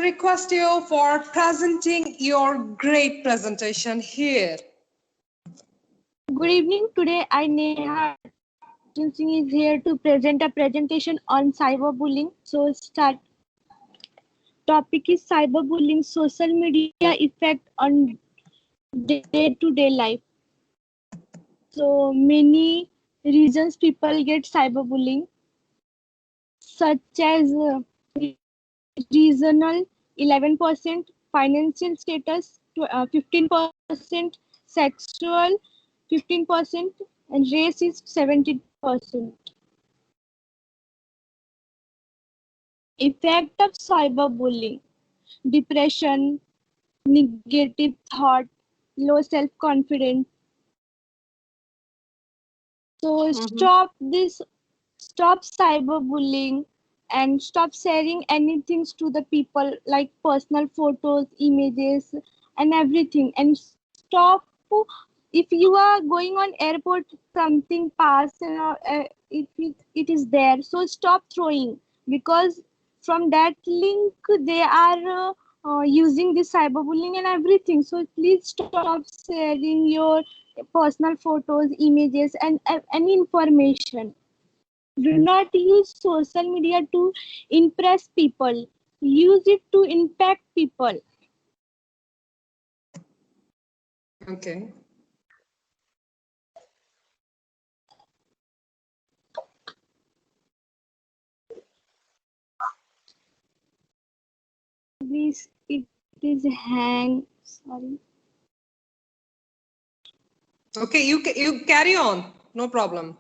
request you for presenting your great presentation here. Good evening. Today, I, Neha Singh, is here to present a presentation on cyberbullying. So, start. Topic is cyberbullying, social media effect on day-to-day life. So, many reasons people get cyberbullying, such as regional 11%, financial status 15%, sexual 15%, and race is 70%. Effect of cyberbullying: depression, negative thought, low self-confidence. So stop cyberbullying and stop sharing anything to the people like personal photos, images, and everything. And stop if you are going on airport, something pass, if it is there, so stop throwing, because from that link they are using this cyberbullying and everything. So please stop sharing your personal photos, images, and any information. Do not use social media to impress people. Use it to impact people. Okay. Please, it is hang. Sorry. Okay, you carry on. No problem.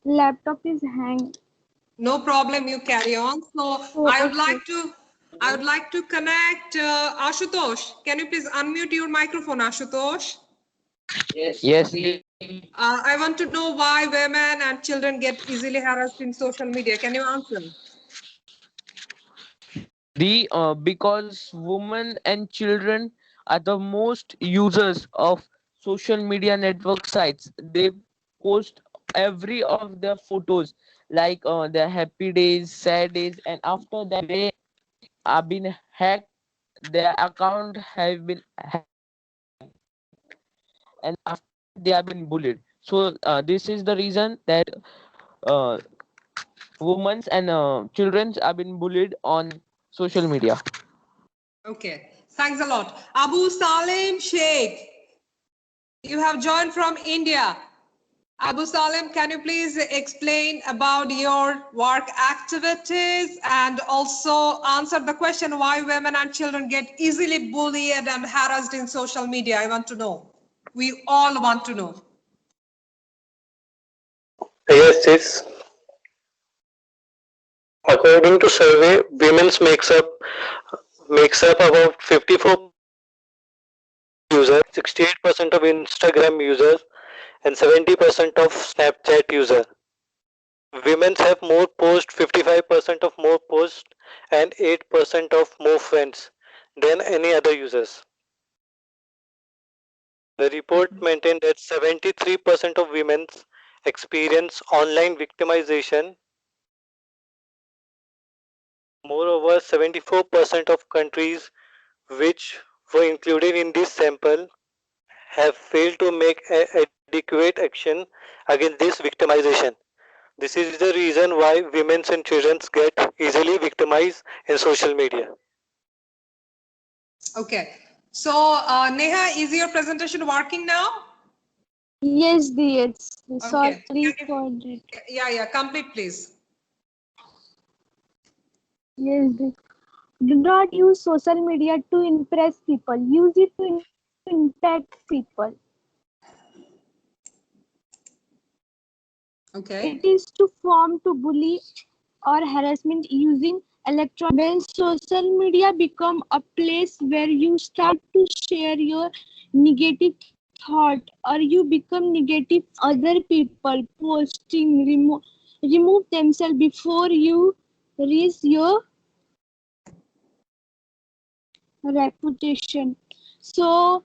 Laptop is hang. No problem. You carry on. So I would like to connect Ashutosh. Can you please unmute your microphone, Ashutosh? Yes. I want to know why women and children get easily harassed in social media. Can you answer? Because women and children are the most users of social media network sites. They post every of their photos, like their happy days, sad days, and after that they have been hacked. Their account have been hacked, and after they have been bullied. So this is the reason that uh, women and children have been bullied on social media. Okay, thanks a lot. Abu Salim Sheikh, you have joined from India. Abu Salim, can you please explain about your work activities and also answer the question why women and children get easily bullied and harassed in social media? I want to know. We all want to know. Yes. According to survey, women's makes up about 54% users, 68% of Instagram users, and 70% of Snapchat users. Women have more posts, 55% of more posts, and 8% of more friends than any other users. The report maintained that 73% of women experience online victimization. Moreover, 74% of countries which were included in this sample have failed to make adequate action against this victimization. This is the reason why women and children get easily victimized in social media. Okay. So, Neha, is your presentation working now? Yes, dear. Okay. Sorry for that. Yeah, complete please. Yes, dear. Do not use social media to impress people. Use it to impact people. Okay. It is to form to bully or harassment using electronic. When social media become a place where you start to share your negative thought, or you become negative, other people posting, remove themselves before you reach your reputation. So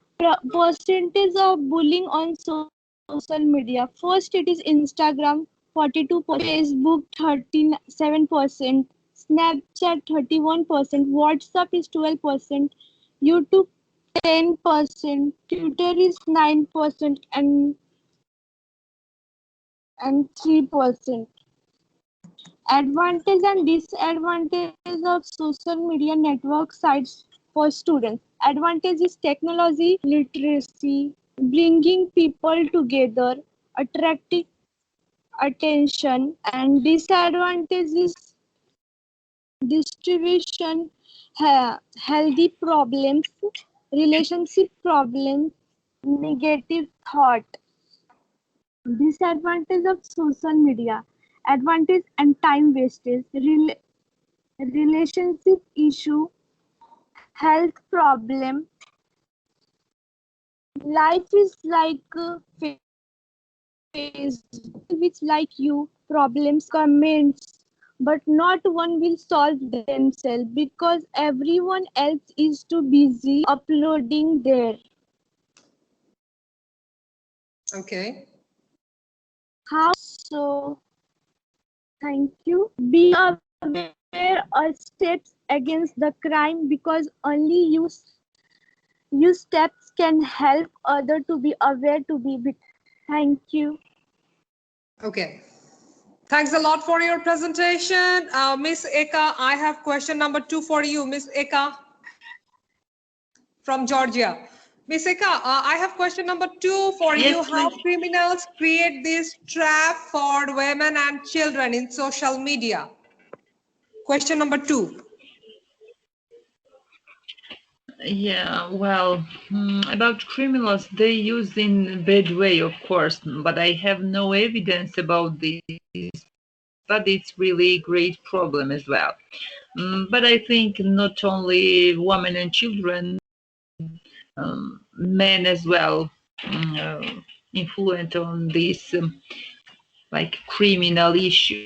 percentage of bullying on social media: first it is Instagram 42%, Facebook 37%, Snapchat 31%, WhatsApp is 12%, YouTube 10%, Twitter is 9%, and 3%. Advantage and disadvantage of social media network sites for students. Advantage is technology literacy, bringing people together, attracting attention, and disadvantage is distribution, healthy problems, relationship problems, negative thought. Disadvantage of social media. Advantage and time wastage, relationship issue, health problem. Life is like Facebook, which like you, problems, comments, but not one will solve themselves because everyone else is too busy uploading there. Okay. How so? Thank you. Be aware of steps against the crime because only you steps can help other to be aware to be. Thank you. Okay. Thanks a lot for your presentation. Miss Eka, I have question number 2 for you, Miss Eka from Georgia. Miss Eka, I have question number 2 for Yes, you. How please. criminals create this trap for women and children in social media? Question number 2. Yeah, well, about criminals, they use in bad way, of course, but I have no evidence about this. But it's really great problem as well. But I think not only women and children, men as well, influence on these like criminal issues.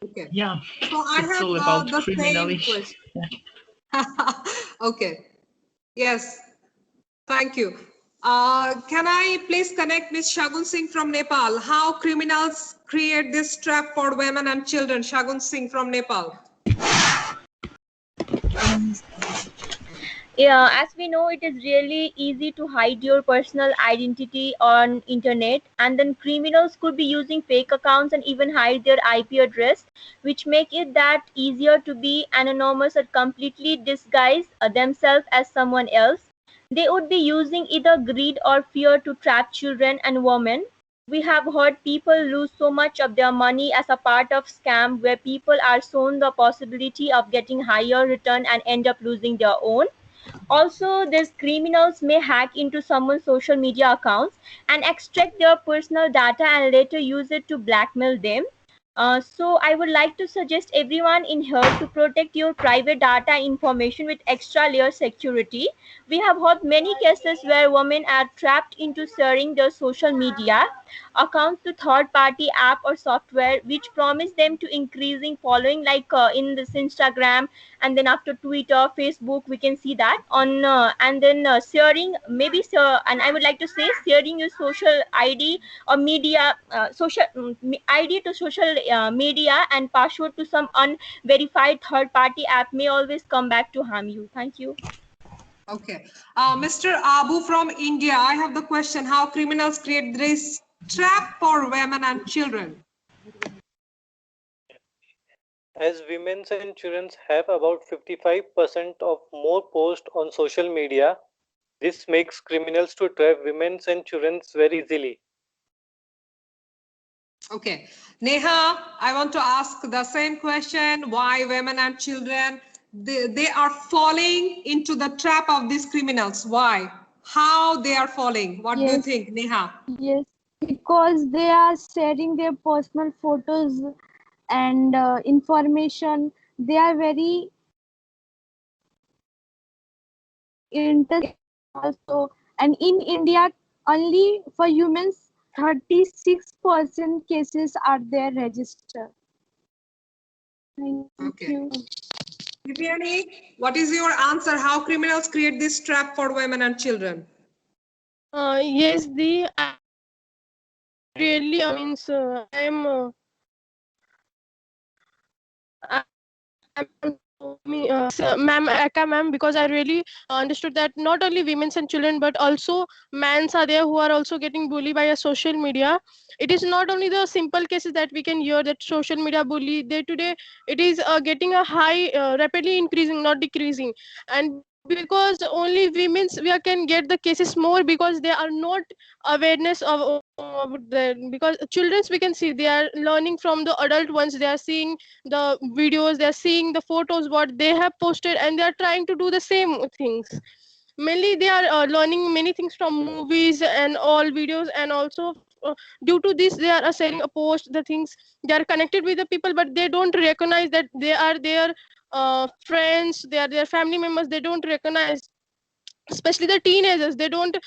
Okay. Yeah, So I it's have all about the criminal same issues. question. Okay. Yes. Thank you. Can I please connect Ms. Shagun Singh from Nepal? How criminals create this trap for women and children? Shagun Singh from Nepal. Yeah, as we know, it is really easy to hide your personal identity on internet, and then criminals could be using fake accounts and even hide their IP address, which make it that easier to be anonymous or completely disguise themselves as someone else. They would be using either greed or fear to trap children and women. We have heard people lose so much of their money as a part of scam where people are shown the possibility of getting higher return and end up losing their own. Also, these criminals may hack into someone's social media accounts and extract their personal data and later use it to blackmail them. So I would like to suggest everyone in here to protect your private data information with extra layer security. We have heard many cases where women are trapped into sharing their social media accounts to third party app or software which promise them to increasing following like in this Instagram, and then after Twitter, Facebook, we can see that on and then sharing maybe and I would like to say sharing your social ID or media social ID to social media and password to some unverified third party app may always come back to harm you. Thank you. Okay. Mr. Abu from India, I have the question. How criminals create this trap for women and children? As women and children have about 55% of more posts on social media, this makes criminals to trap women and children very easily. Okay. Neha, I want to ask the same question. Why women and children, they are falling into the trap of these criminals? Why? How they are falling? What do you Yes. think, Neha? Yes, because they are sharing their personal photos and information. They are very interested also. And in India, only for humans, 36% cases are there registered. Thank Okay. you. Viviani, what is your answer? How criminals create this trap for women and children? Yes, the really, I mean, so I'm ma'am, Eka ma'am, because I really understood that not only women and children, but also mans are there who are also getting bullied by a social media. It is not only the simple cases that we can hear that social media bully day to day. It is getting a high, rapidly increasing, not decreasing. And because only women's we can get the cases more because they are not awareness of the, because children's we can see they are learning from the adult ones, they are seeing the videos, they're seeing the photos what they have posted, and they are trying to do the same things. Mainly they are learning many things from movies and all videos, and also due to this they are sharing a post the things, they are connected with the people, but they don't recognize that they are their friends, they are their family members, they don't recognize, especially the teenagers, they don't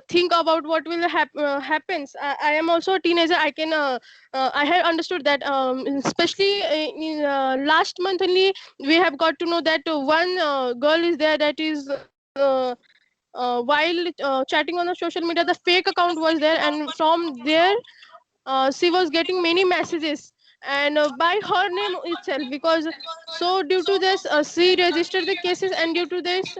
think about what will happens. I am also a teenager, I can I have understood that especially in last month only we have got to know that one girl is there that is while chatting on the social media, the fake account was there, and from there she was getting many messages, and by her name itself, because so due to this she registered the cases, and due to this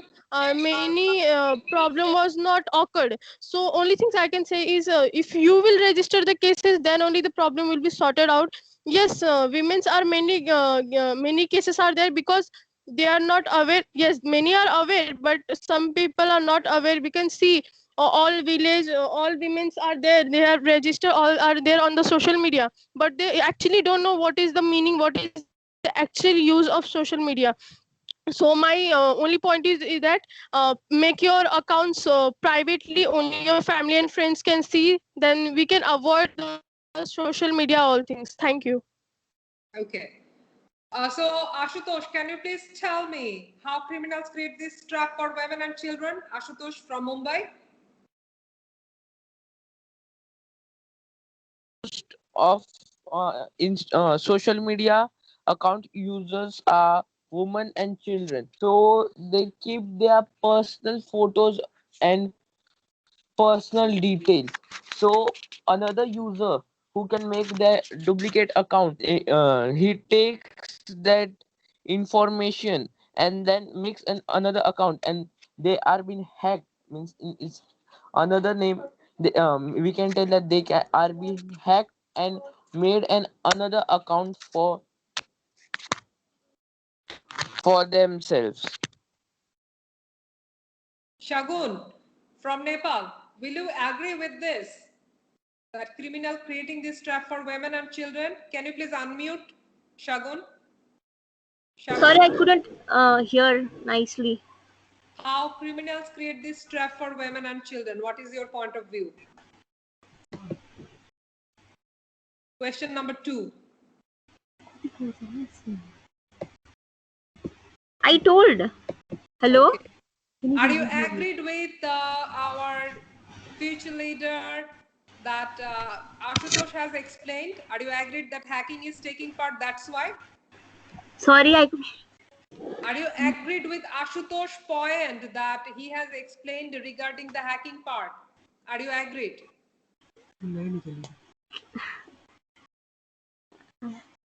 many problem was not occurred. So only things I can say is if you will register the cases, then only the problem will be sorted out. Yes, women's are many cases are there because they are not aware. Yes, many are aware, but some people are not aware. We can see all village, all women's are there, they have registered, all are there on the social media, but they actually don't know what is the meaning, what is the actual use of social media. So my only point is that make your accounts privately, only your family and friends can see, then we can avoid the social media all things. Thank you. Okay. So Ashutosh, can you please tell me how criminals create this trap for women and children? Ashutosh from Mumbai. Of social media account users are women and children, so they keep their personal photos and personal details. So another user who can make the duplicate account, he takes that information and then makes another account, and they are being hacked. Means it's another name. We can tell that they are being hacked and made another account for themselves. Shagun from Nepal, will you agree with this? That criminal creating this trap for women and children? Can you please unmute Shagun? Sorry, I couldn't hear nicely. How criminals create this trap for women and children? What is your point of view? Question number 2. I told. Hello? Okay. Are you agreed with our future leader that Ashutosh has explained? Are you agreed that hacking is taking part? That's why? Sorry, Are you agreed with Ashutosh's point that he has explained regarding the hacking part? Are you agreed?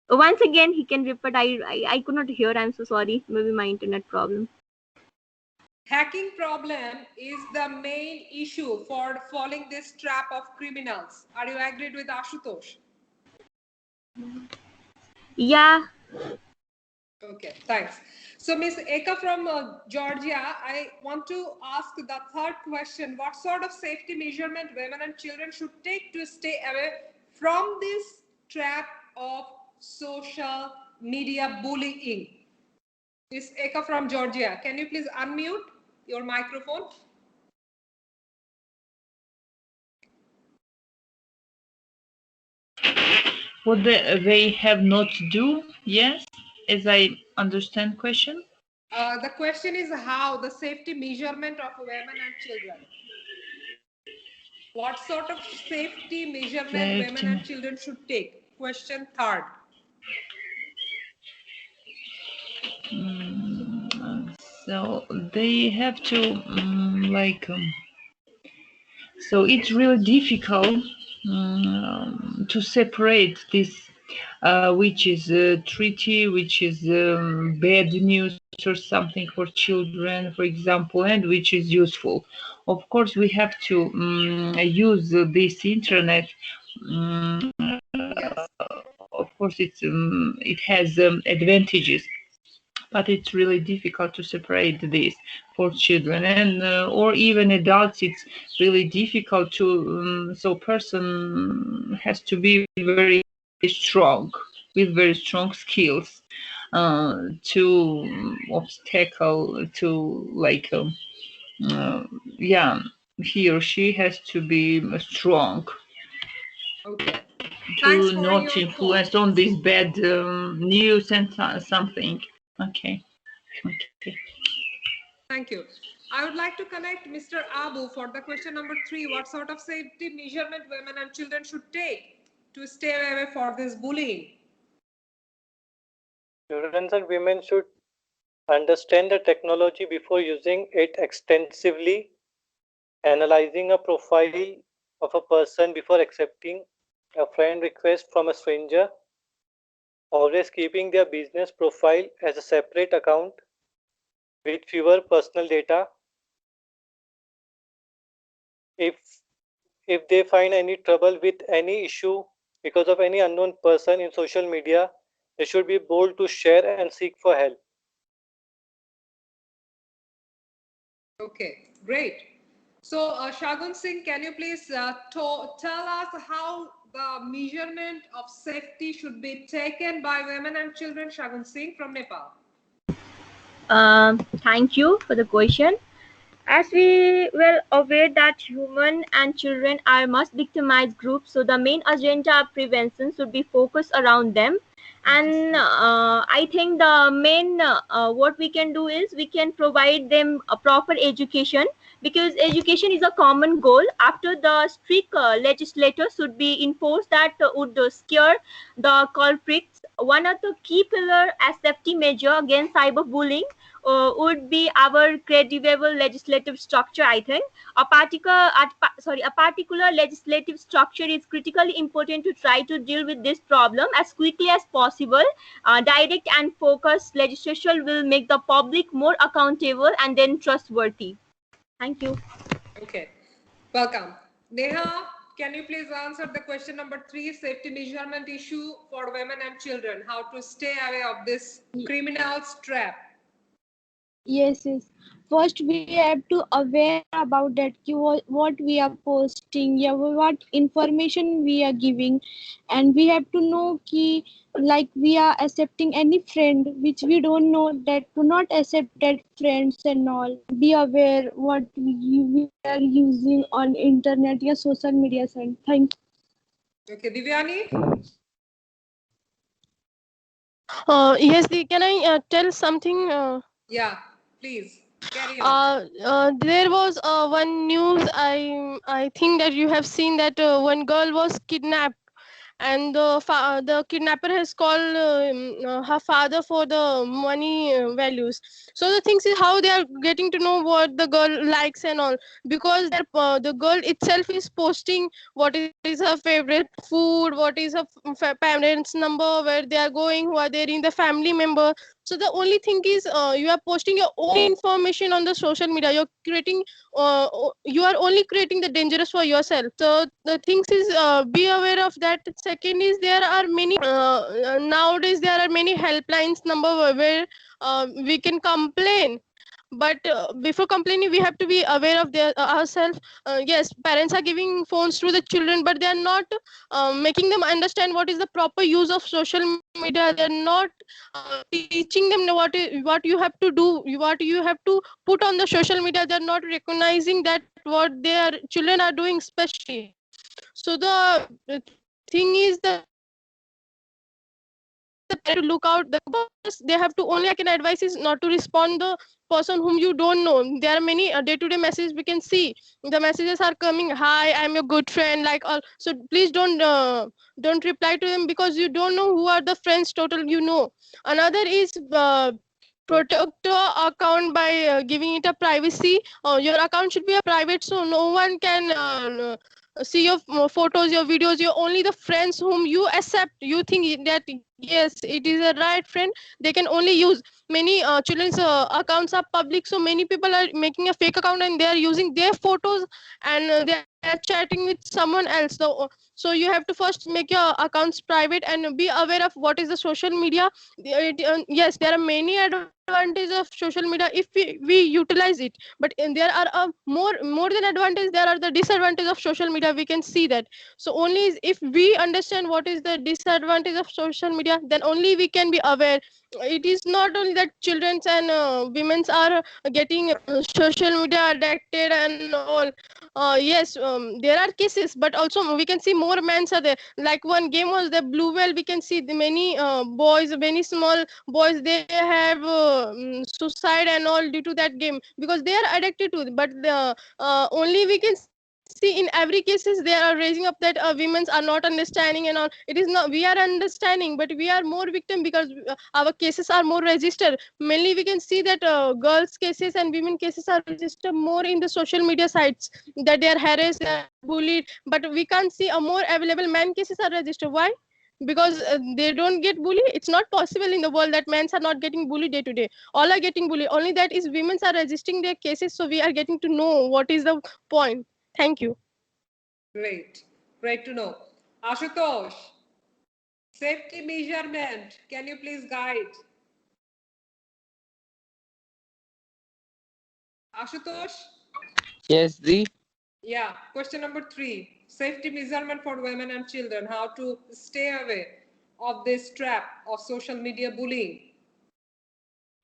once again he can repeat. I could not hear. I'm so sorry. Maybe my internet problem. Hacking problem is the main issue for falling this trap of criminals. Are you agreed with Ashutosh? Yeah. Okay, thanks. So Ms. Eka from Georgia, I want to ask the third question. What sort of safety measurement women and children should take to stay away from this trap of social media bullying? Ms. Eka from Georgia, can you please unmute your microphone? What they have not to do? Yes, as I understand question. The question is how the safety measurement of women and children. What sort of safety measurement women and children should take? Question third. So they have to so it's really difficult to separate this which is treaty, which is bad news or something for children, for example, and which is useful. Of course, we have to use this internet. Um, Yes. of course, it has advantages, but it's really difficult to separate this for children and or even adults. It's really difficult to so person has to be very strong with very strong skills to obstacle to like yeah, he or she has to be strong Okay. Thanks to for not your influence thoughts. on this bad news and something. Okay. Thank you. I would like to connect Mr. Abu for the question number 3. What sort of safety measurement women and children should take to stay away for this bullying? Children and women should understand the technology before using it extensively, analyzing a profile of a person before accepting a friend request from a stranger, always keeping their business profile as a separate account with fewer personal data. If they find any trouble with any issue because of any unknown person in social media, they should be bold to share and seek for help. Okay, great. So, Shagun Singh, can you please tell us how the measurement of safety should be taken by women and children? Shagun Singh from Nepal. Thank you for the question. As we well aware that human and children are most victimized groups, so the main agenda of prevention should be focused around them. And I think the main what we can do is we can provide them a proper education, because education is a common goal. After the strict legislator should be enforced that would scare the culprits. One of the key pillar as safety measure against cyberbullying would be our credible legislative structure. I think a particular legislative structure is critically important to try to deal with this problem as quickly as possible. Direct and focused legislation will make the public more accountable and then trustworthy. Thank you. Okay, welcome. Neha, can you please answer the question number 3, safety measurement issue for women and children, how to stay away of this criminal's trap? Yes, yes. First, we have to aware about that what we are posting, yeah, what information we are giving, and we have to know ki like we are accepting any friend which we don't know, that do not accept that friends and all. Be aware what we are using on internet, yeah, social media. And thank you. Okay, Divyani? Yes, can I tell something? Yeah, please carry on. There was one news. I think that you have seen that one girl was kidnapped, and the kidnapper has called her father for the money values. So the things is how they are getting to know what the girl likes and all, because the girl itself is posting what is her favorite food, what is her parents number, where they are going, who are there in the family member. So the only thing is you are posting your own information on the social media. You're creating you are only creating the dangerous for yourself. So the things is be aware of that. Second is there are many nowadays there are many helplines number where we can complain, but before complaining we have to be aware of their ourselves. Yes, parents are giving phones to the children, but they are not making them understand what is the proper use of social media. They are not teaching them what you have to do, what you have to put on the social media. They are not recognizing that what their children are doing especially. So the thing is that to look out the they have to only, I can advise is not to respond the person whom you don't know. There are many day-to-day messages we can see. The messages are coming, hi, I'm your good friend, like all. So please don't reply to them, because you don't know who are the friends total you know. Another is protect your account by giving it a privacy. Your account should be a private, so no one can see your photos, your videos, your only the friends whom you accept, you think that yes, it is a right friend, they can only use. Many children's accounts are public, so many people are making a fake account and they are using their photos, and they are chatting with someone else. So you have to first make your accounts private and be aware of what is the social media. Yes, there are many advantages of social media if we utilize it, but there are more than advantage, there are the disadvantages of social media, we can see that. So only if we understand what is the disadvantage of social media, then only we can be aware. It is not only that children and women's are getting social media addicted and all. Yes, there are cases, but also we can see more men's are there. Like one game was the Blue Whale, we can see the many boys, many small boys, they have suicide and all due to that game, because they are addicted to it. But only we can see in every cases they are raising up that women's are not understanding and all. It is not, we are understanding, but we are more victim because our cases are more registered. Mainly we can see that girls cases and women cases are registered more in the social media sites, that they are harassed and bullied. But we can't see a more available man cases are registered. Why? Because they don't get bullied. It's not possible in the world that men are not getting bullied day to day. All are getting bullied, only that is women are registering their cases, so we are getting to know what is the point. Thank you. Great to know. Ashutosh, safety measurement, can you please guide? Ashutosh? Yes, the Yeah, question number 3. Safety measurement for women and children, how to stay away of this trap of social media bullying.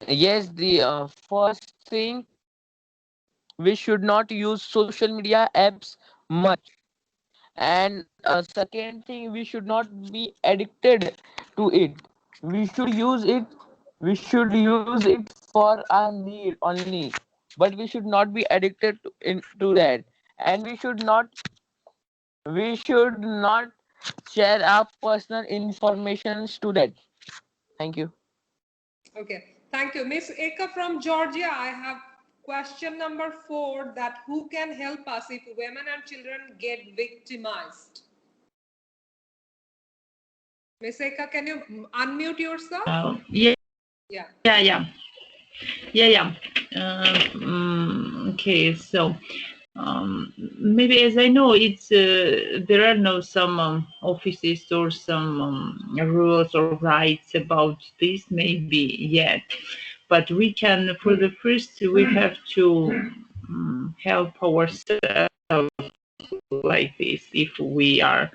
yes, the first thing, we should not use social media apps much. And second thing, we should not be addicted to it. We should use it for our need only, but we should not be addicted into that. And we should not share our personal informations to that. Thank you. Okay, thank you. Miss Eka from Georgia, I have question number 4, that who can help us if women and children get victimized? Miss Eka, can you unmute yourself? Yeah, Yeah. yeah. Okay, so maybe, as I know, it's there are no some offices or some rules or rights about this maybe yet, but we can, for the first, we have to help ourselves like this if we are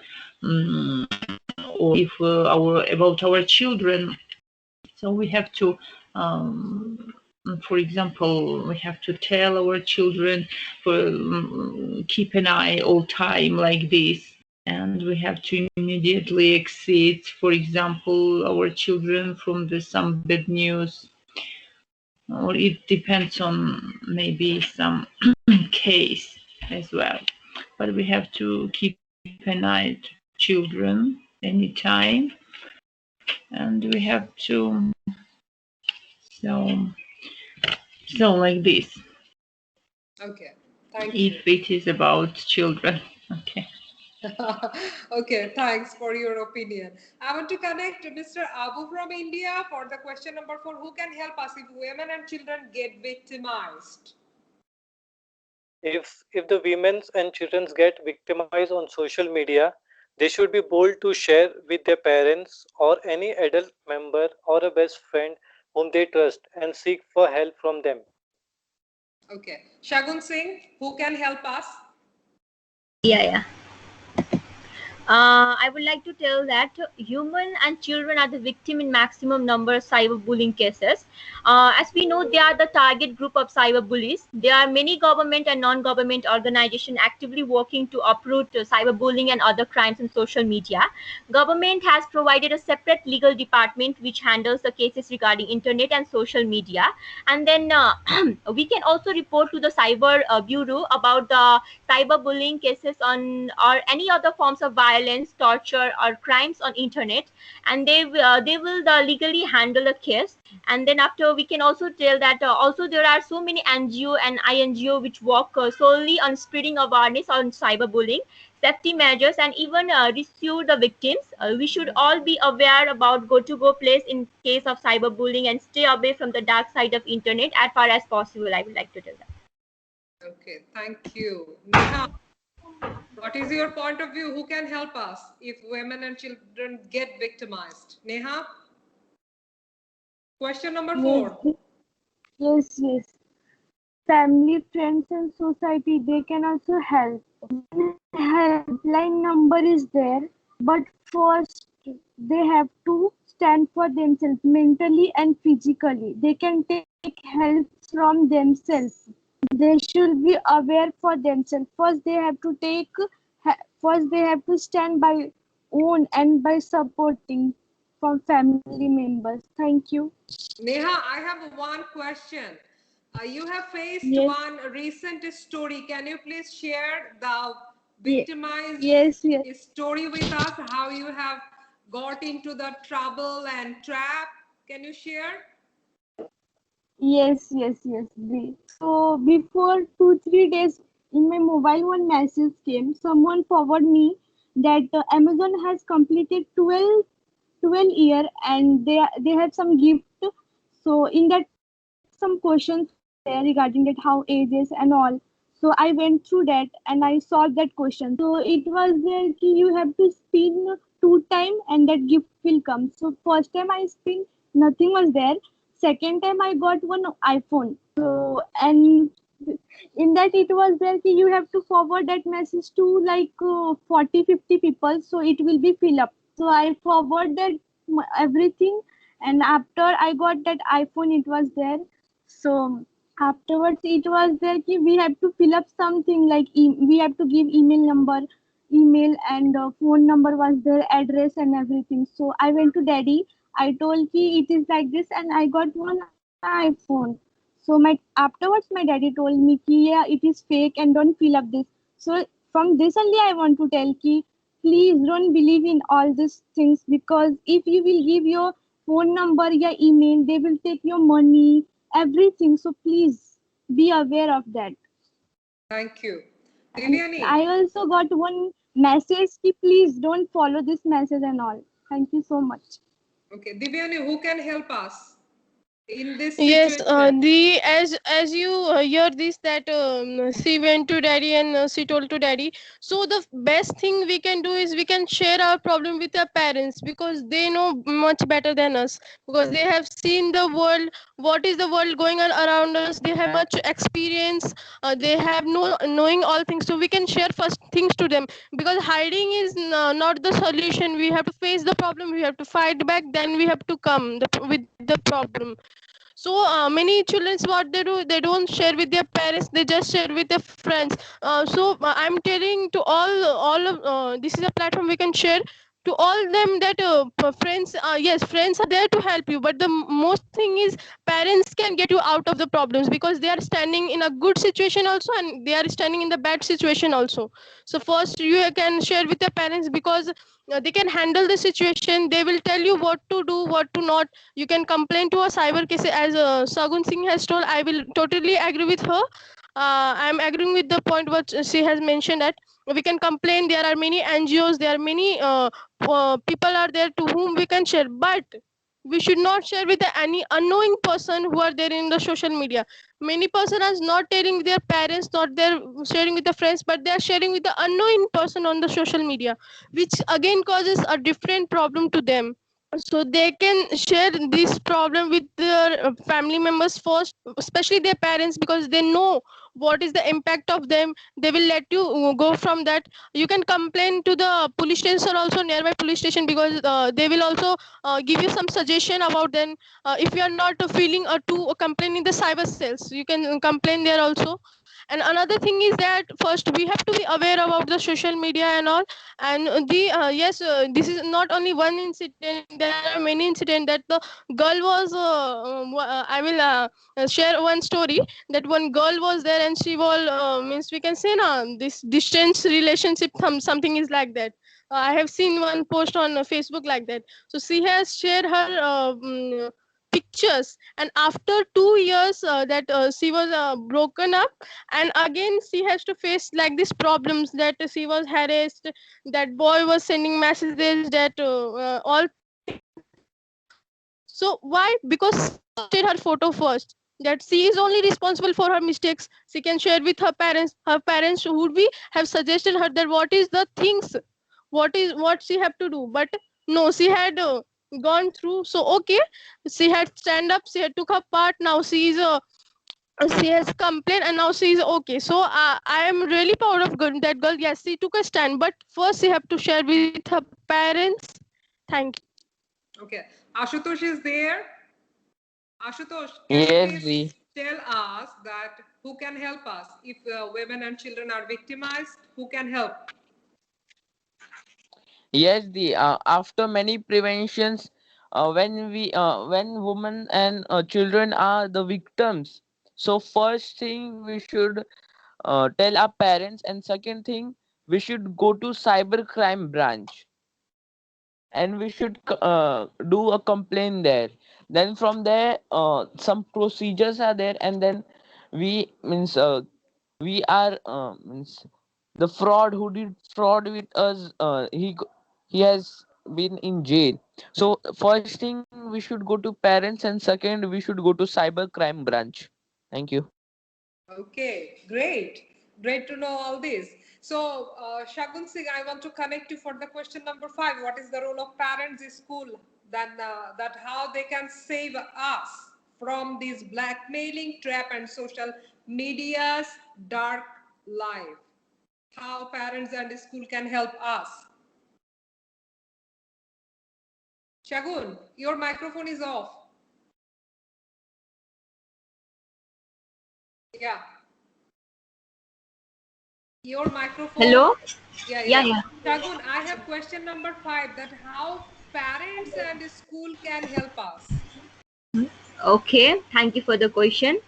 or if about our children. So we have to for example, we have to tell our children keep an eye all time like this, and we have to immediately exit, for example, our children from some bad news, or it depends on maybe some case as well. But we have to keep an eye to children anytime, and we have to so like this. Okay, thank you. If it is about children. Okay. Okay, thanks for your opinion. I want to connect to Mr. Abu from India for the question number 4. Who can help us if women and children get victimized? If the women and children get victimized on social media, they should be bold to share with their parents or any adult member or a best friend whom they trust and seek for help from them. Okay, Shagun Singh, who can help us? Yeah. I would like to tell that human and children are the victim in maximum number of cyberbullying cases. As we know, they are the target group of cyberbullies. There are many government and non-government organizations actively working to uproot cyberbullying and other crimes on social media. Government has provided a separate legal department which handles the cases regarding internet and social media. And then we can also report to the cyber bureau about the cyberbullying cases on or any other forms of violence, torture, or crimes on internet, and they will legally handle a case. And then after, we can also tell that also there are so many NGO and INGO which work solely on spreading awareness on cyberbullying, safety measures, and even rescue the victims. We should all be aware about go-to-go place in case of cyberbullying and stay away from the dark side of internet as far as possible. I would like to tell that. Okay, thank you. Neha, what is your point of view? Who can help us if women and children get victimized? Neha? Question number 4. Yes. Family, friends, and society, they can also help. Helpline number is there, but first they have to stand for themselves mentally and physically. They can take help from themselves. They should be aware for themselves. First they have to stand by own and by supporting from family members. Thank you. Neha, I have one question. You have faced Yes. one recent story. Can you please share the victimized Yes. story with us? How you have got into the trouble and trap? Can you share? Yes. So before 2-3 days in my mobile, one message came. Someone forwarded me that Amazon has completed 12 year and they have some gift. So in that some questions there regarding that how ages and all. So I went through that and I solved that question. So it was there ki you have to spin 2 times and that gift will come. So first time I spin, nothing was there. Second time I got one iPhone. So and in that it was there ki you have to forward that message to like 40-50 people. So it will be fill up. So I forwarded everything and after I got that iPhone, it was there. So afterwards, it was there ki we have to fill up something like we have to give email and phone number was there, address and everything. So I went to daddy. I told ki it is like this, and I got one iPhone. So afterwards my daddy told me ki yeah, it is fake and don't fill up this. So from this only I want to tell ki please don't believe in all these things because if you will give your phone number, your email, they will take your money, everything. So please be aware of that. Thank you. And Devyani, I also got one message ki please don't follow this message and all. Thank you so much. okay, Devyani, who can help us in this Yes, situation? the as you hear this that she went to daddy and she told to daddy. So the best thing we can do is we can share our problem with our parents because they know much better than us because they have seen the world, what is the world going on around us. They have much experience. They have knowing all things. So we can share first things to them because hiding is not the solution. We have to face the problem. We have to fight back. Then we have to come with the problem. So many children, what they do, they don't share with their parents, they just share with their friends. I'm telling to all of this is a platform we can share to all them that friends, yes, friends are there to help you, but the most thing is parents can get you out of the problems because they are standing in a good situation also and they are standing in the bad situation also. So first you can share with your parents because they can handle the situation. They will tell you what to do, what to not. You can complain to a cyber case as Sagun Singh has told. I will totally agree with her. I'm agreeing with the point what she has mentioned that we can complain. There are many NGOs, there are many people are there to whom we can share, but we should not share with any unknowing person who are there in the social media. Many person are not telling their parents, not they're sharing with the friends, but they are sharing with the unknowing person on the social media, which again causes a different problem to them. So they can share this problem with their family members first, especially their parents, because they know what is the impact of them. They will let you go from that. You can complain to the police station also, nearby police station, because they will also give you some suggestion about them. If you are not feeling to complain in the cyber cells, you can complain there also. And another thing is that first we have to be aware about the social media and all. And yes, this is not only one incident. There are many incidents that the girl was I will share one story that one girl was there and she was means we can say now this distance relationship, something is like that. I have seen one post on Facebook like that. So she has shared her pictures, and after 2 years that she was broken up, and again she has to face like these problems that she was harassed, that boy was sending messages, that all. So why? Because she posted her photo first. That she is only responsible for her mistakes. She can share with her parents. Her parents would be have suggested her that what is the things, what she have to do. But no, she had gone through. So okay, she had stand up. She had took her part. Now she is she has complained, and now she is okay. So I am really proud of that girl. Yes, she took a stand. But first she have to share with her parents. Thank you. Okay. Ashutosh is there. Ashutosh, can you Yes, please Dee. tell us that who can help us if women and children are victimized? Who can help? Yes, after many preventions, when women and children are the victims, so first thing we should tell our parents, and second thing we should go to cyber crime branch, and we should do a complaint there. Then from there, some procedures are there, and then we are means the fraud who did fraud with us, he has been in jail. So first thing we should go to parents, and second we should go to cyber crime branch. Thank you. Okay, great. Great to know all this. So, Shagun Singh, I want to connect you for the question number 5. What is the role of parents in school? Then that how they can save us from this blackmailing trap and social media's dark life. How parents and school can help us. Shagun, your microphone is off. Yeah. Your microphone. Hello? Yeah. Yeah. Shagun, I have question number 5, that how parents and school can help us. Okay, thank you for the question.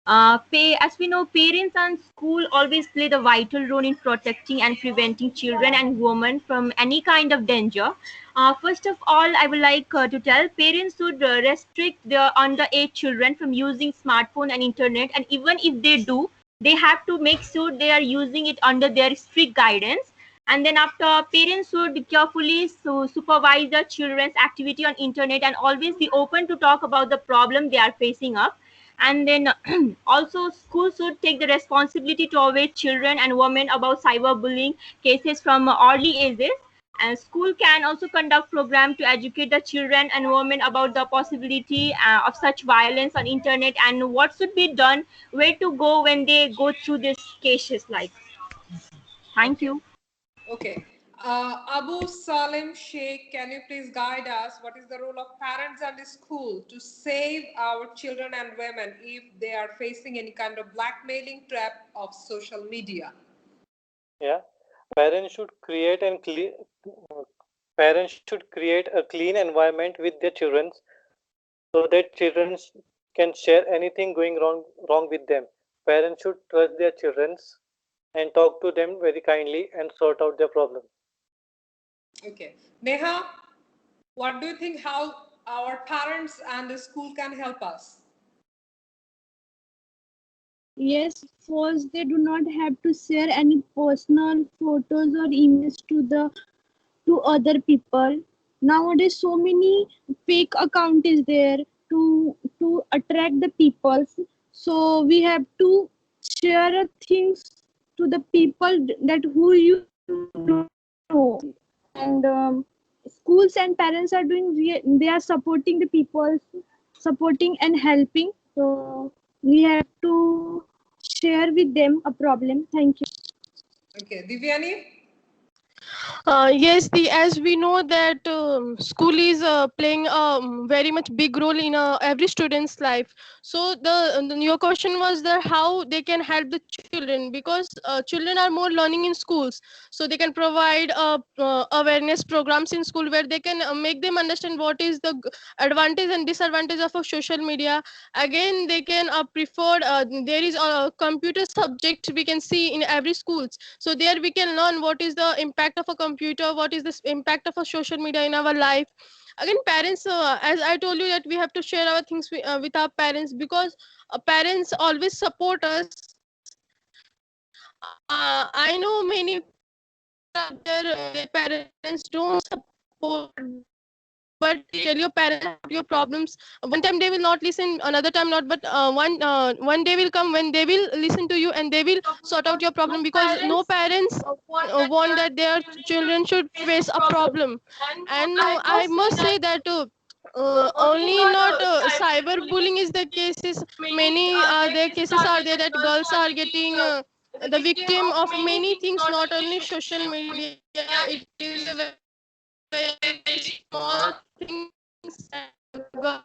As we know, parents and school always play the vital role in protecting and preventing children and women from any kind of danger. First of all, I would like to tell parents should restrict their underage children from using smartphone and internet, and even if they do, they have to make sure they are using it under their strict guidance. And then after, parents should carefully supervise their children's activity on internet and always be open to talk about the problem they are facing up. And then also schools should take the responsibility to aware children and women about cyberbullying cases from early ages. And school can also conduct program to educate the children and women about the possibility of such violence on internet and what should be done, where to go when they go through these cases. Like, thank you. Okay. Abu Salim Sheikh, can you please guide us? What is the role of parents and school to save our children and women if they are facing any kind of blackmailing trap of social media? Yeah, parents should create and parents should create a clean environment with their children so that children can share anything going wrong with them. Parents should trust their children and talk to them very kindly and sort out their problem. Okay. Neha, what do you think how our parents and the school can help us? Yes, first they do not have to share any personal photos or images to other people. Nowadays, so many fake account is there to attract the people. So we have to share things to the people that who you know. And schools and parents are doing. They are supporting the people, supporting and helping. So we have to share with them a problem. Thank you. Okay. Divyani? Yes, as we know that school is playing a very much big role in every student's life. So your question was that how they can help the children, because children are more learning in schools, so they can provide awareness programs in school where they can make them understand what is the advantage and disadvantage of a social media. Again, they can prefer there is a computer subject we can see in every schools, so there we can learn what is the impact of a computer, what is the impact of a social media in our life. again, parents, as I told you, that we have to share our things with our parents, because parents always support us. I know many out there, their parents don't support, but tell your parents about your problems. One time they will not listen, another time not, but one day will come when they will listen to you and they will sort out your problem, because no parents want that their children should face a problem. And I must say that only not cyberbullying is the cases. Many there cases are there that girls are getting the victim of many things, not only social media. It is a very small things. Girls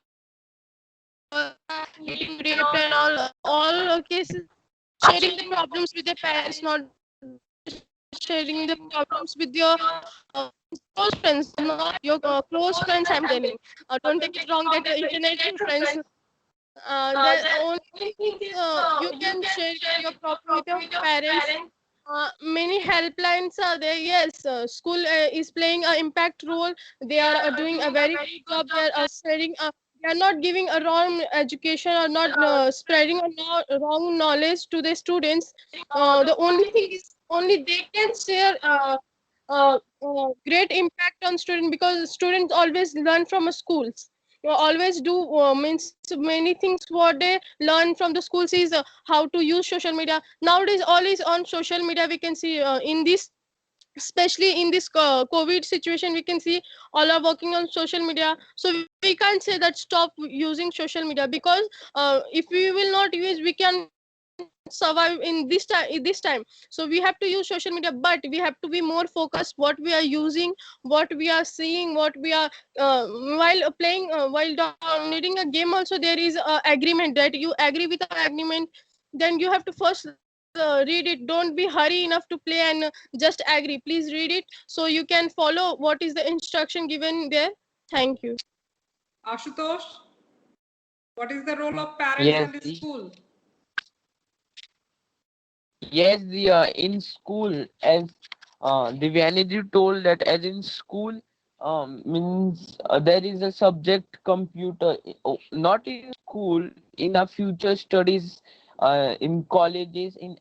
are getting raped and all cases. Sharing the problems with their parents, not sharing the problems with your close friends, not your close friends. I'm telling. Don't take it wrong that internet friends. The only thing you can share your problem with your parents. Many helplines are there. Yes, school is playing an impact role. They are doing a very good job. They are spreading. They are not giving a wrong education, or not spreading a wrong knowledge to the students. The only thing is only they can share great impact on students, because students always learn from schools. Always do means many things. What they learn from the schools is how to use social media. Nowadays all is on social media. We can see in this, especially in this COVID situation, we can see all are working on social media. So we can't say that stop using social media, because if we will not use, we can survive in this time. So we have to use social media, but we have to be more focused what we are using, what we are seeing, what we are while playing, while downloading a game also, there is a agreement that you agree with the agreement. Then you have to first read it. Don't be hurry enough to play and just agree. Please read it so you can follow what is the instruction given there. Thank you. Ashutosh, what is the role of parents Yes, and the school? yes, in school, as Divyaniji told, that as in school, means there is a subject computer, not in school, in our future studies, in colleges, in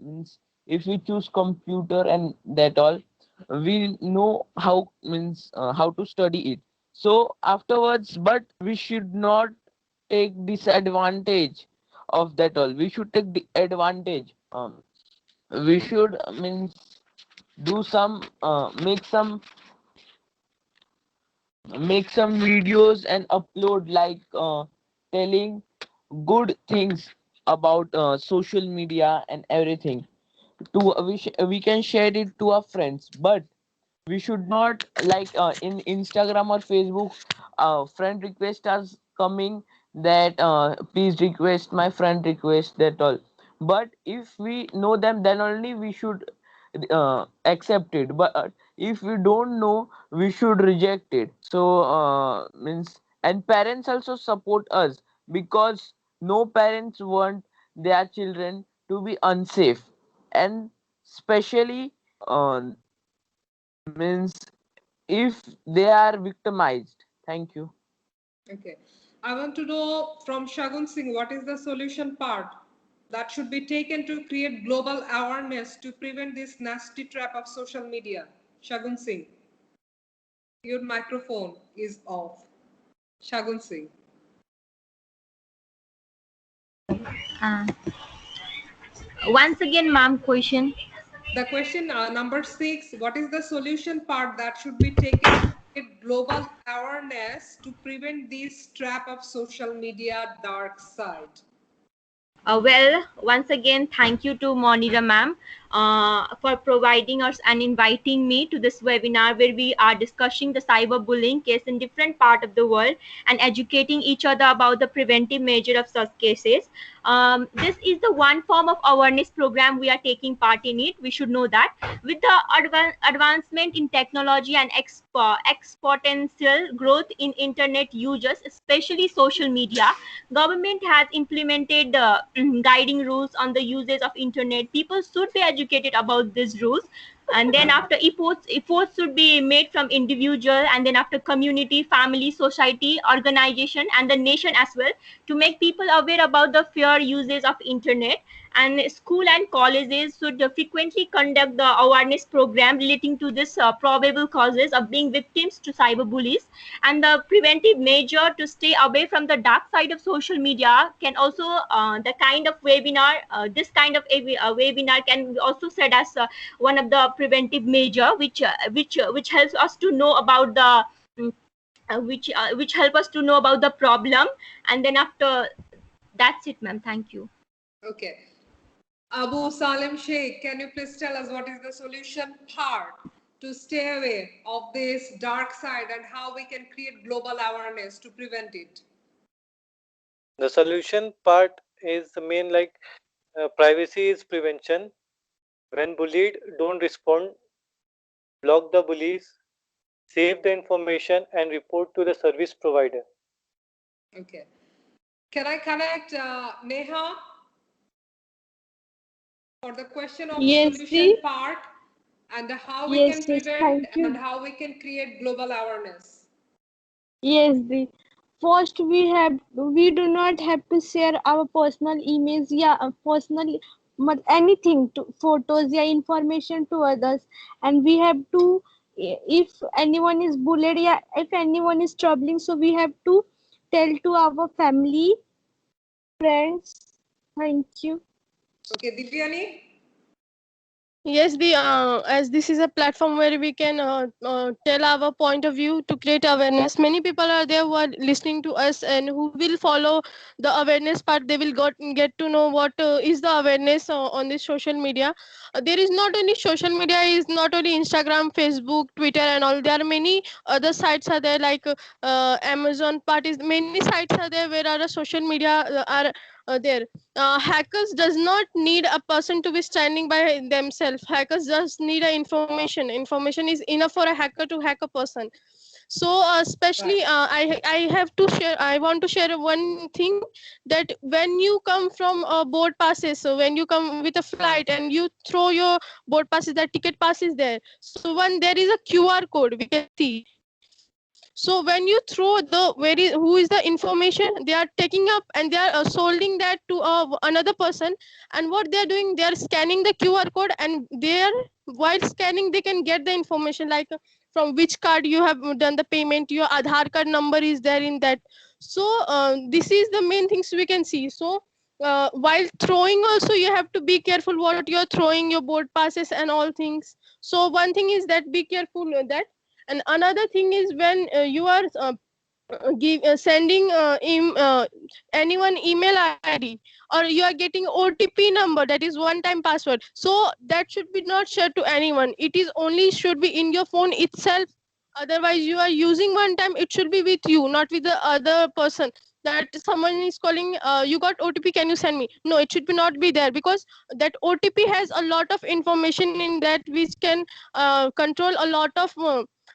means if we choose computer and that all, we know how, means how to study it. So afterwards, but we should not take disadvantage of that all. We should take the advantage. We should, means do some make some videos and upload, like telling good things about social media and everything. We can share it to our friends, but we should not, like in Instagram or Facebook, friend request are coming, that please request my friend request, that all. But if we know them, then only we should accept it. But if we don't know, we should reject it. So means, and parents also support us, because no parents want their children to be unsafe, and especially means if they are victimized. Thank you. Okay. I want to know from Shagun Singh, what is the solution part that should be taken to create global awareness to prevent this nasty trap of social media? Shagun Singh, your microphone is off. Shagun Singh. Once again, ma'am, question. The question number 6, what is the solution part that should be taken to create global awareness to prevent this trap of social media dark side? Well, once again, thank you to Monira ma'am for providing us and inviting me to this webinar where we are discussing the cyberbullying case in different part of the world and educating each other about the preventive measure of such cases. This is the one form of awareness program we are taking part in it. We should know that with the advancement in technology and exponential growth in internet users, especially social media, government has implemented guiding rules on the uses of internet. People should be educated about these rules. And then after efforts should be made from individual, and then after community, family, society, organization, and the nation as well, to make people aware about the fair uses of internet. And school and colleges should frequently conduct the awareness program relating to this probable causes of being victims to cyberbullies. And the preventive measure to stay away from the dark side of social media can also the kind of webinar, this kind of webinar can be also said as one of the preventive measure, which helps us to know about the which help us to know about the problem. And then after, that's it, ma'am. Thank you. Okay. Abu Salim Sheikh, can you please tell us what is the solution part to stay away of this dark side and how we can create global awareness to prevent it? The solution part is the main, like privacy is prevention. When bullied, don't respond, block the bullies, save the information and report to the service provider. Okay. Can I connect Neha for the question of Yes, solution Ji. part and how we Yes, can yes, prevent thank you. and how we can create global awareness? Yes, the first we do not have to share our personal emails, personal anything to photos, information to others, and we have to, if anyone is bullied, if anyone is troubling, so we have to tell to our family, friends. Thank you. Okay, Divyani? Yes, the as this is a platform where we can tell our point of view to create awareness. Many people are there who are listening to us and who will follow the awareness part. They will get to know what is the awareness on this social media. There is not only social media, is not only Instagram, Facebook, Twitter, and all. There are many other sites are there, like Amazon part is, many sites are there where our social media are there. Hackers does not need a person to be standing by themselves. Hackers just need a information is enough for a hacker to hack a person. So especially I have to share, I want to share one thing, that when you come from board passes, so when you come with a flight and you throw your board passes, that ticket passes there, so when there is a QR code we can see. So when you throw the who is the information, they are taking up and they are solding that to another person. And what they are doing, they are scanning the QR code, and there, while scanning, they can get the information, like from which card you have done the payment, your Aadhaar card number is there in that. So this is the main things we can see. So while throwing also, you have to be careful what you're throwing, your board passes and all things. So one thing is that be careful that. And another thing is, when you are sending anyone email ID, or you are getting OTP number, that is one time password, so that should be not shared to anyone. It is only should be in your phone itself. Otherwise, you are using one time, it should be with you, not with the other person. That someone is calling, you got OTP, can you send me? No, it should be not be there, because that OTP has a lot of information in that, which can control a lot of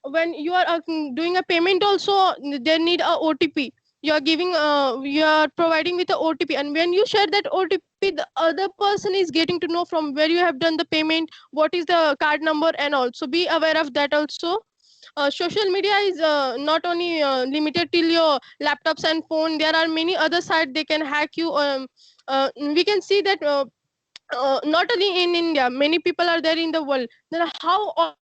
when you are doing a payment also, they need a OTP. You are giving you are providing with a OTP, and when you share that OTP, the other person is getting to know from where you have done the payment, what is the card number and all. So be aware of that also. Social media is not only limited till your laptops and phone. There are many other sites they can hack you. We can see that not only in India, many people are there in the world. Then how all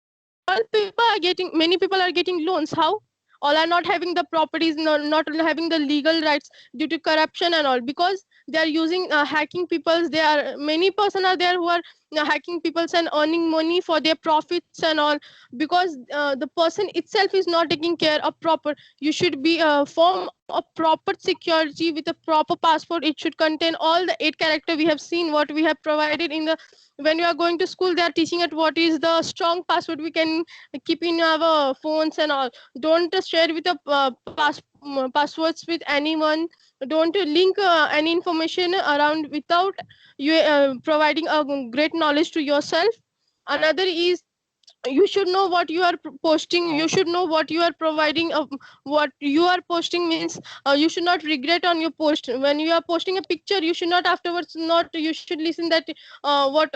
people are getting, many people are getting loans? How? All are not having the properties, not having the legal rights due to corruption and all, because they are using hacking peoples. There are many person are there who are hacking peoples and earning money for their profits and all, because the person itself is not taking care of proper. You should be form a proper security with a proper passport. It should contain all the 8 character we have seen, what we have provided in the, when you are going to school, they are teaching it what is the strong password we can keep in our phones and all. Don't share with the passwords with anyone. Don't link any information around without you providing a great knowledge to yourself. Another is, you should know what you are posting. You should know what you are providing. What you are posting means you should not regret on your post. When you are posting a picture, you should not afterwards, not, you should listen that what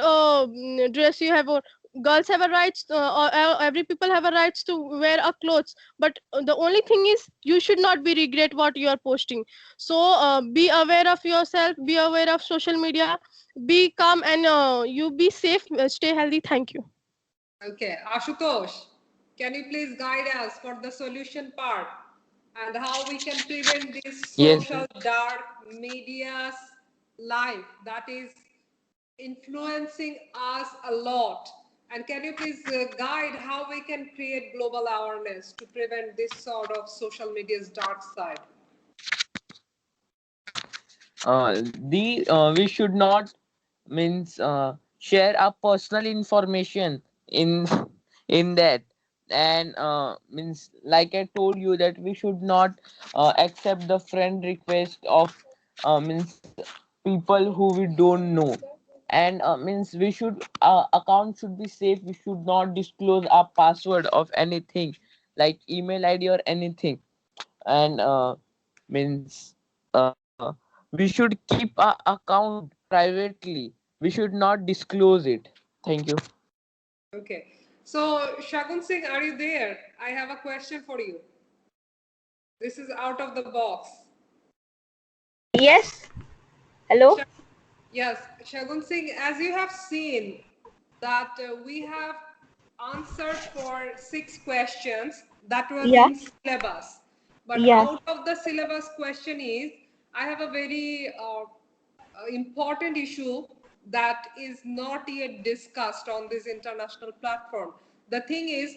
dress you have, or girls have a rights, or every people have a rights to wear a clothes, but the only thing is you should not be regret what you are posting. So be aware of yourself, be aware of social media, be calm, and you be safe, stay healthy. Thank you. Okay, Ashutosh, can you please guide us for the solution part and how we can prevent this Yes. social dark media's life that is influencing us a lot? And can you please guide how we can create global awareness to prevent this sort of social media's dark side? We should not means share our personal information in in that, and means like I told you that we should not accept the friend request of means people who we don't know, and means we should account should be safe. We should not disclose our password of anything like email id or anything, and means we should keep our account privately. We should not disclose it. Thank you. Okay. So, Shagun Singh, are you there? I have a question for you. This is out of the box. Yes. Hello. Yes, Shagun Singh, as you have seen that we have answered for 6 questions that was Yeah. in syllabus. But Yeah. out of the syllabus question is, I have a very important issue that is not yet discussed on this international platform. The thing is,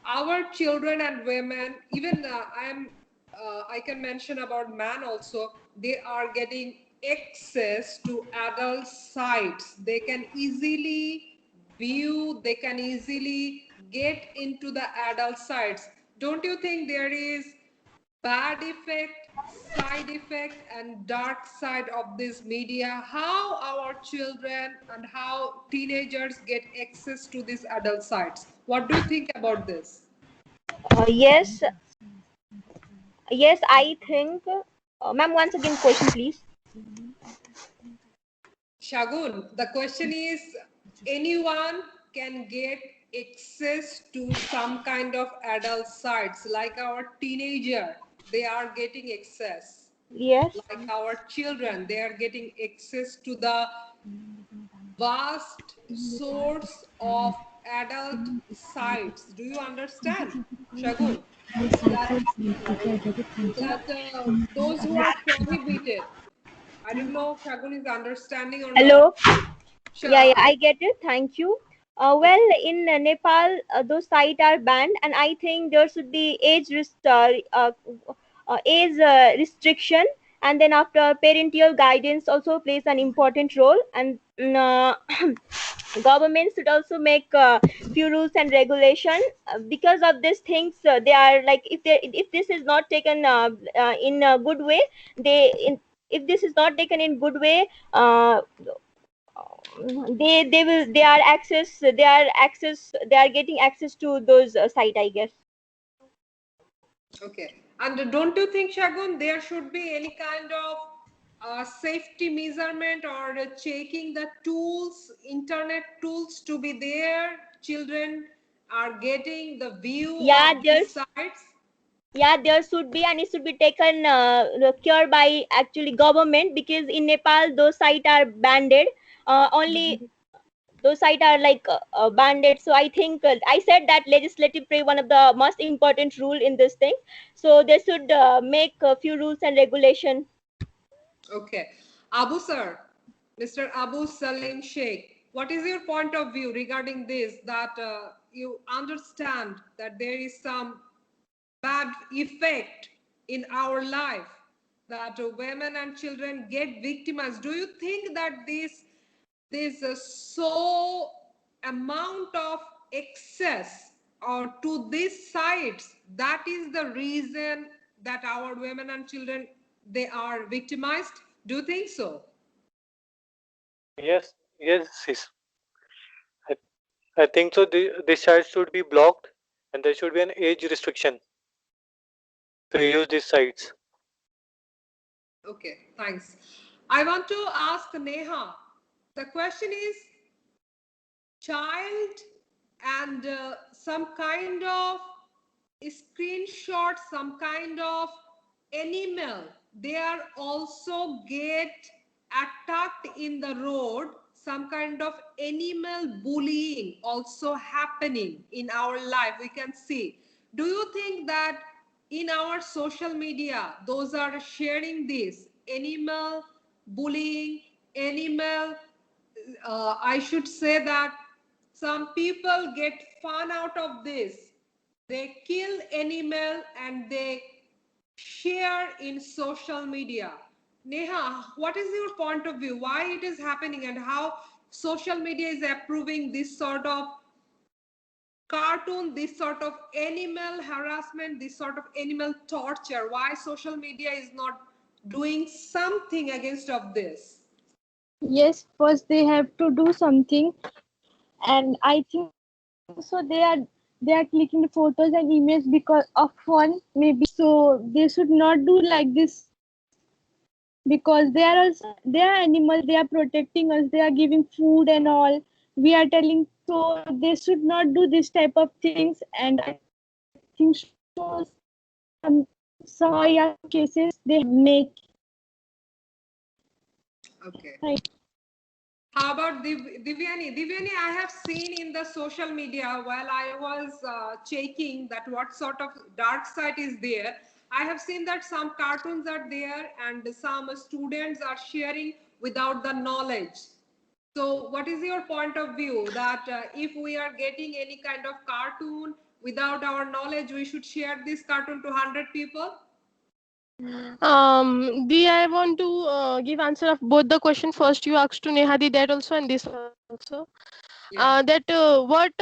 our children and women, even I can mention about man also, they are getting access to adult sites. They can easily view, they can easily get into the adult sites. Don't you think there is bad effect, side effect, and dark side of this media? How our children and how teenagers get access to these adult sites? What do you think about this? Yes. Yes, I think. Ma'am, once again, question, please. Shagun, the question is, anyone can get access to some kind of adult sites, like our teenager, they are getting access. Yes. Like our children, they are getting access to the vast source of adult sites. Do you understand, Shagun? That those who are prohibited. I don't know if Shagun is understanding or not. Hello. Yeah, I get it. Thank you. Well, in Nepal, those sites are banned, and I think there should be age restriction, and then after parental guidance also plays an important role, and government should also make few rules and regulation. Because of these things, they are like, if this is not taken in a good way, if this is not taken in good way, they are getting access to those site, I guess. Okay. And don't you think, Shagun, there should be any kind of safety measurement or checking the tools, internet tools to be there? Children are getting the view Yeah, of these sites. yeah, there should be, and it should be taken care by actually government, because in Nepal those sites are banned. Only those sites are like banned. So I think I said that legislative play one of the most important rule in this thing. So they should make a few rules and regulation. Okay. Abu sir, Mr. Abu Salim Sheikh, what is your point of view regarding this, that you understand that there is some bad effect in our life, that women and children get victimized? Do you think that this so amount of excess or to these sites, that is the reason that our women and children, they are victimized? Do you think so? Yes, yes, sis. I, I think so. This site should be blocked, and there should be an age restriction to use these sites. Okay, thanks. I want to ask Neha. The question is, child and some kind of screenshot, some kind of animal, they are also get attacked in the road. Some kind of animal bullying also happening in our life, we can see. Do you think that in our social media those are sharing this animal bullying, animal I should say that some people get fun out of this. They kill animal and they share in social media. Neha, what is your point of view? Why it is happening and how social media is approving this sort of cartoon, this sort of animal harassment, this sort of animal torture? Why social media is not doing something against of this? Yes, first they have to do something, and I think so they are clicking the photos and images because of fun, maybe. So they should not do like this because they are also, they are animals, they are protecting us, they are giving food and all. We are telling, so they should not do this type of things. And I think so some yeah, cases they make. Okay. Right. How about Divyani? Divyani, I have seen in the social media while I was checking that what sort of dark side is there. I have seen that some cartoons are there and some students are sharing without the knowledge. So what is your point of view that if we are getting any kind of cartoon without our knowledge, we should share this cartoon to 100 people? I want to give answer of both the question. First you asked to Nehadi that also and this also. Yeah. That what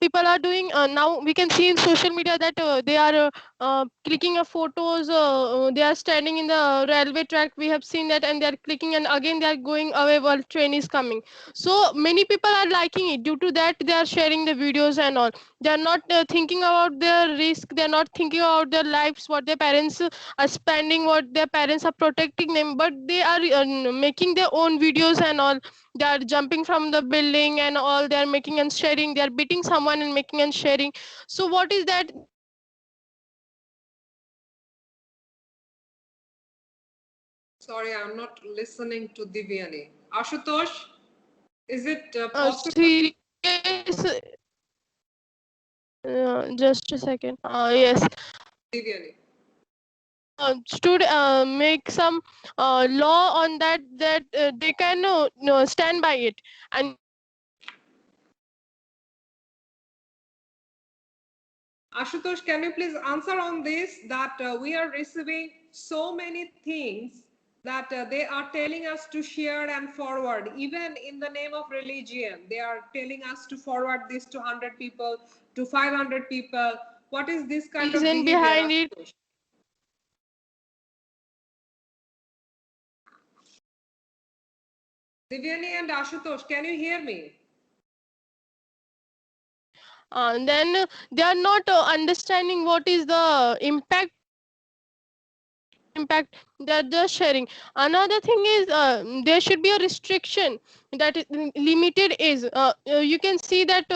people are doing now, we can see in social media that they are clicking photos, they are standing in the railway track, we have seen that, and they are clicking and again they are going away while train is coming. So many people are liking it, due to that they are sharing the videos and all. They are not thinking about their risk, they are not thinking about their lives, what their parents are spending, what their parents are protecting them, but they are making their own videos and all. They are jumping from the building and all, they are making and sharing, they are beating someone and making and sharing. So what is that? Sorry, I'm not listening to Divyani. Ashutosh, is it possible? Serious, just a second. Yes. Divyani. Should make some law on that, that they can no, stand by it. And Ashutosh, can you please answer on this that we are receiving so many things that they are telling us to share and forward, even in the name of religion. They are telling us to forward this to 100 people, to 500 people. What is this kind of reason behavior, behind it, Ashutosh? Divyani and Ashutosh, can you hear me? then they are not understanding what is the impact they are just sharing. Another thing is there should be a restriction that limited is you can see that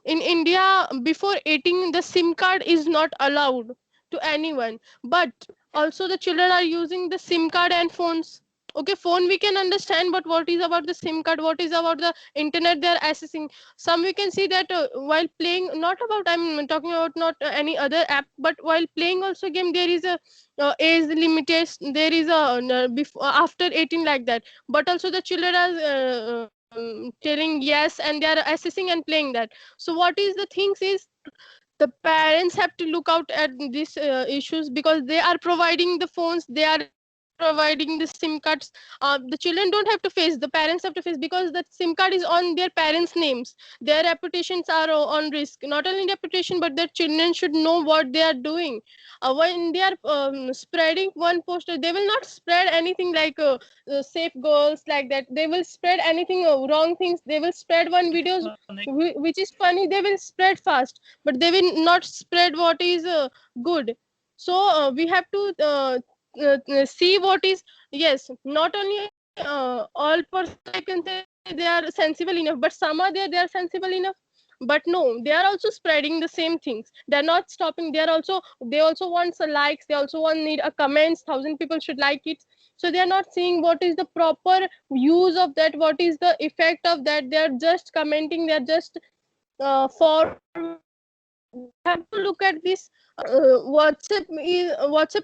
in India before 18 the SIM card is not allowed to anyone, but also the children are using the SIM card and phones. Okay, phone we can understand, but what is about the SIM card, what is about the internet they are accessing? Some we can see that while playing, not about, I'm talking about not any other app, but while playing also game, there is a age limitation, there is a before after 18 like that, but also the children are telling yes and they are assessing and playing that. So what is the things is, the parents have to look out at these issues, because they are providing the phones, they are providing the SIM cards. The children don't have to face, the parents have to face, because the SIM card is on their parents names, their reputations are on risk. Not only reputation, but their children should know what they are doing. When they are spreading one poster, they will not spread anything like safe goals like that, they will spread anything wrong things, they will spread one videos which is funny, they will spread fast, but they will not spread what is good. So we have to see what is, yes, not only all person I can say they are sensible enough, but some are there, they are sensible enough, but no, they are also spreading the same things. They're not stopping. They also want some likes. They also want need a comments. 1,000 people should like it. So they are not seeing what is the proper use of that, what is the effect of that. They are just commenting. They are just for have to look at this. WhatsApp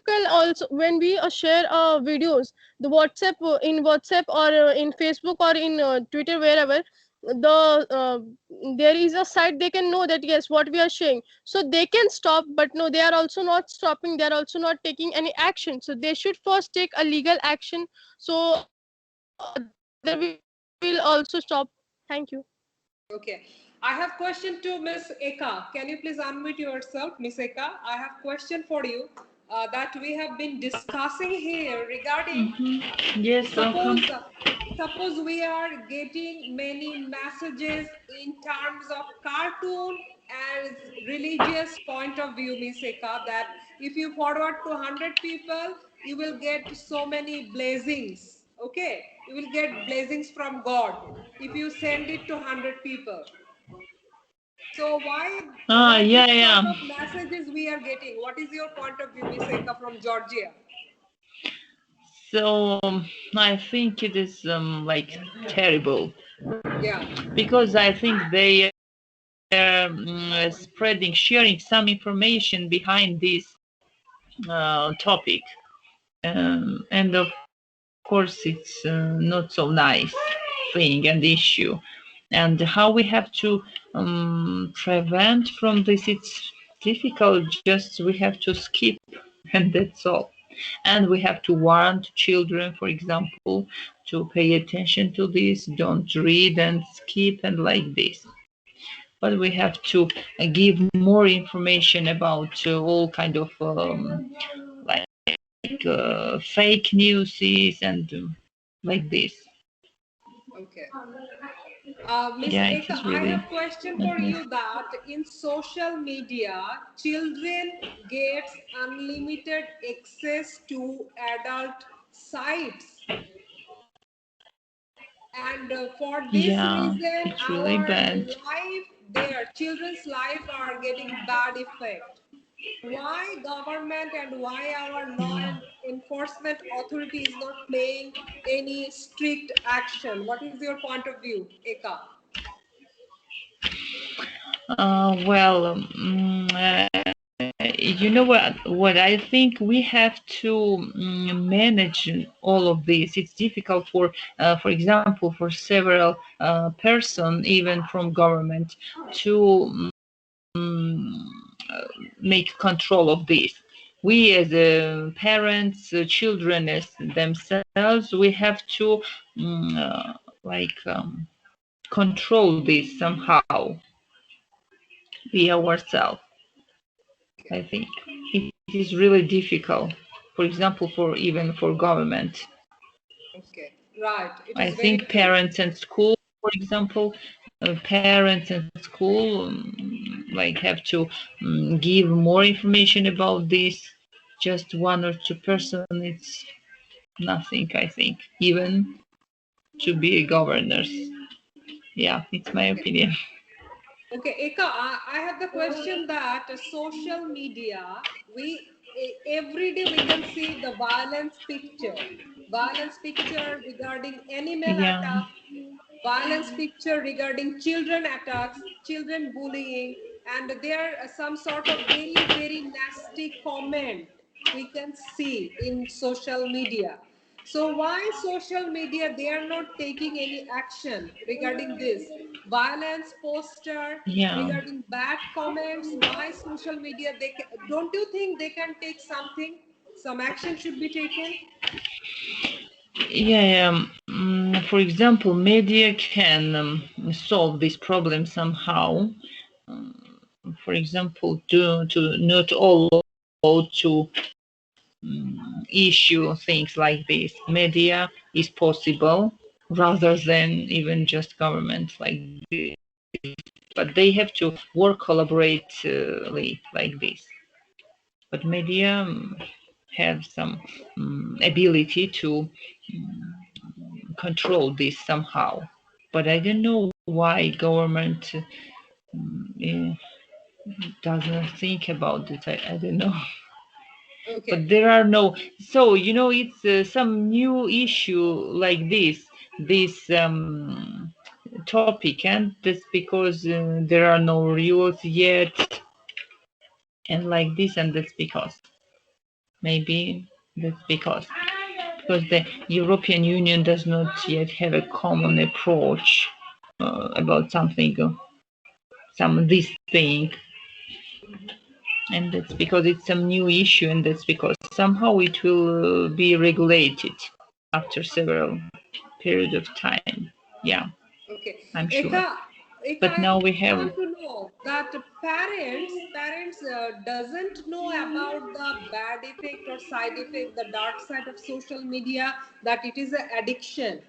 can also, when we share videos, the WhatsApp in WhatsApp or in Facebook or in Twitter, wherever there is a site, they can know that yes, what we are sharing, so they can stop. But no, they are also not stopping. They are also not taking any action. So they should first take a legal action, so they will also stop. Thank you. Okay. I have question to Miss Eka. Can you please unmute yourself, Miss Eka? I have question for you that we have been discussing here regarding Yes, welcome. suppose we are getting many messages in terms of cartoon and religious point of view, Miss Eka, that if you forward to 100 people, you will get so many blessings. Okay, you will get blessings from God if you send it to 100 people. So why Yeah, this yeah. sort of messages we are getting? What is your point of view, Miss Eka from Georgia? So I think it is like terrible, Yeah. because I think they are spreading, sharing some information behind this topic, and of course it's not so nice thing and issue. And how we have to prevent from this, it's difficult. Just we have to skip, and that's all. And we have to warn children, for example, to pay attention to this, don't read and skip and like this. But we have to give more information about all kind of like fake news and like this. Okay. Miss Yeah, it Eka, is I really. have question for you that in social media, children gets unlimited access to adult sites. And for this Yeah, reason, it's really our bad. children's life are getting bad effect. Why government and why our law Yeah. and enforcement authority is not playing any strict action? What is your point of view, Eka? Well, you know what I think we have to manage all of this. It's difficult for example, for several person, even from government, to make control of this. We as parents, children as themselves, we have to like control this somehow, be ourselves. I think it is really difficult. For example, for government. Okay, right. It I is very think true. parents and school, for example, parents and school like have to give more information about this. Just one or two person, it's nothing. I think even to be governors. Yeah, it's my Okay. opinion. Okay, Eka, I have the question that social media, every day we can see the violence picture regarding animal Yeah. attack, violence picture regarding children attacks, children bullying, and there are some sort of very, very nasty comment we can see in social media. So why social media, they are not taking any action regarding this violence poster, Yeah. regarding bad comments? Why social media, don't you think they can take something, some action should be taken? Yeah, for example, media can solve this problem somehow. For example, to not all to issue things like this. Media is possible rather than even just government like this. But they have to work collaboratively like this. But media have some ability to control this somehow. But I don't know why government doesn't think about it. I don't know. Okay. But there are no, so it's some new issue like this topic, and that's because there are no rules yet, and like this, and that's because maybe that's because the European Union does not yet have a common approach about this thing, and that's because it's some new issue, and that's because somehow it will be regulated after several period of time. Yeah, Okay. I'm sure. Eka, But now we I have want to know that parents doesn't know about the bad effect or side effect, the dark side of social media, that it is an addiction.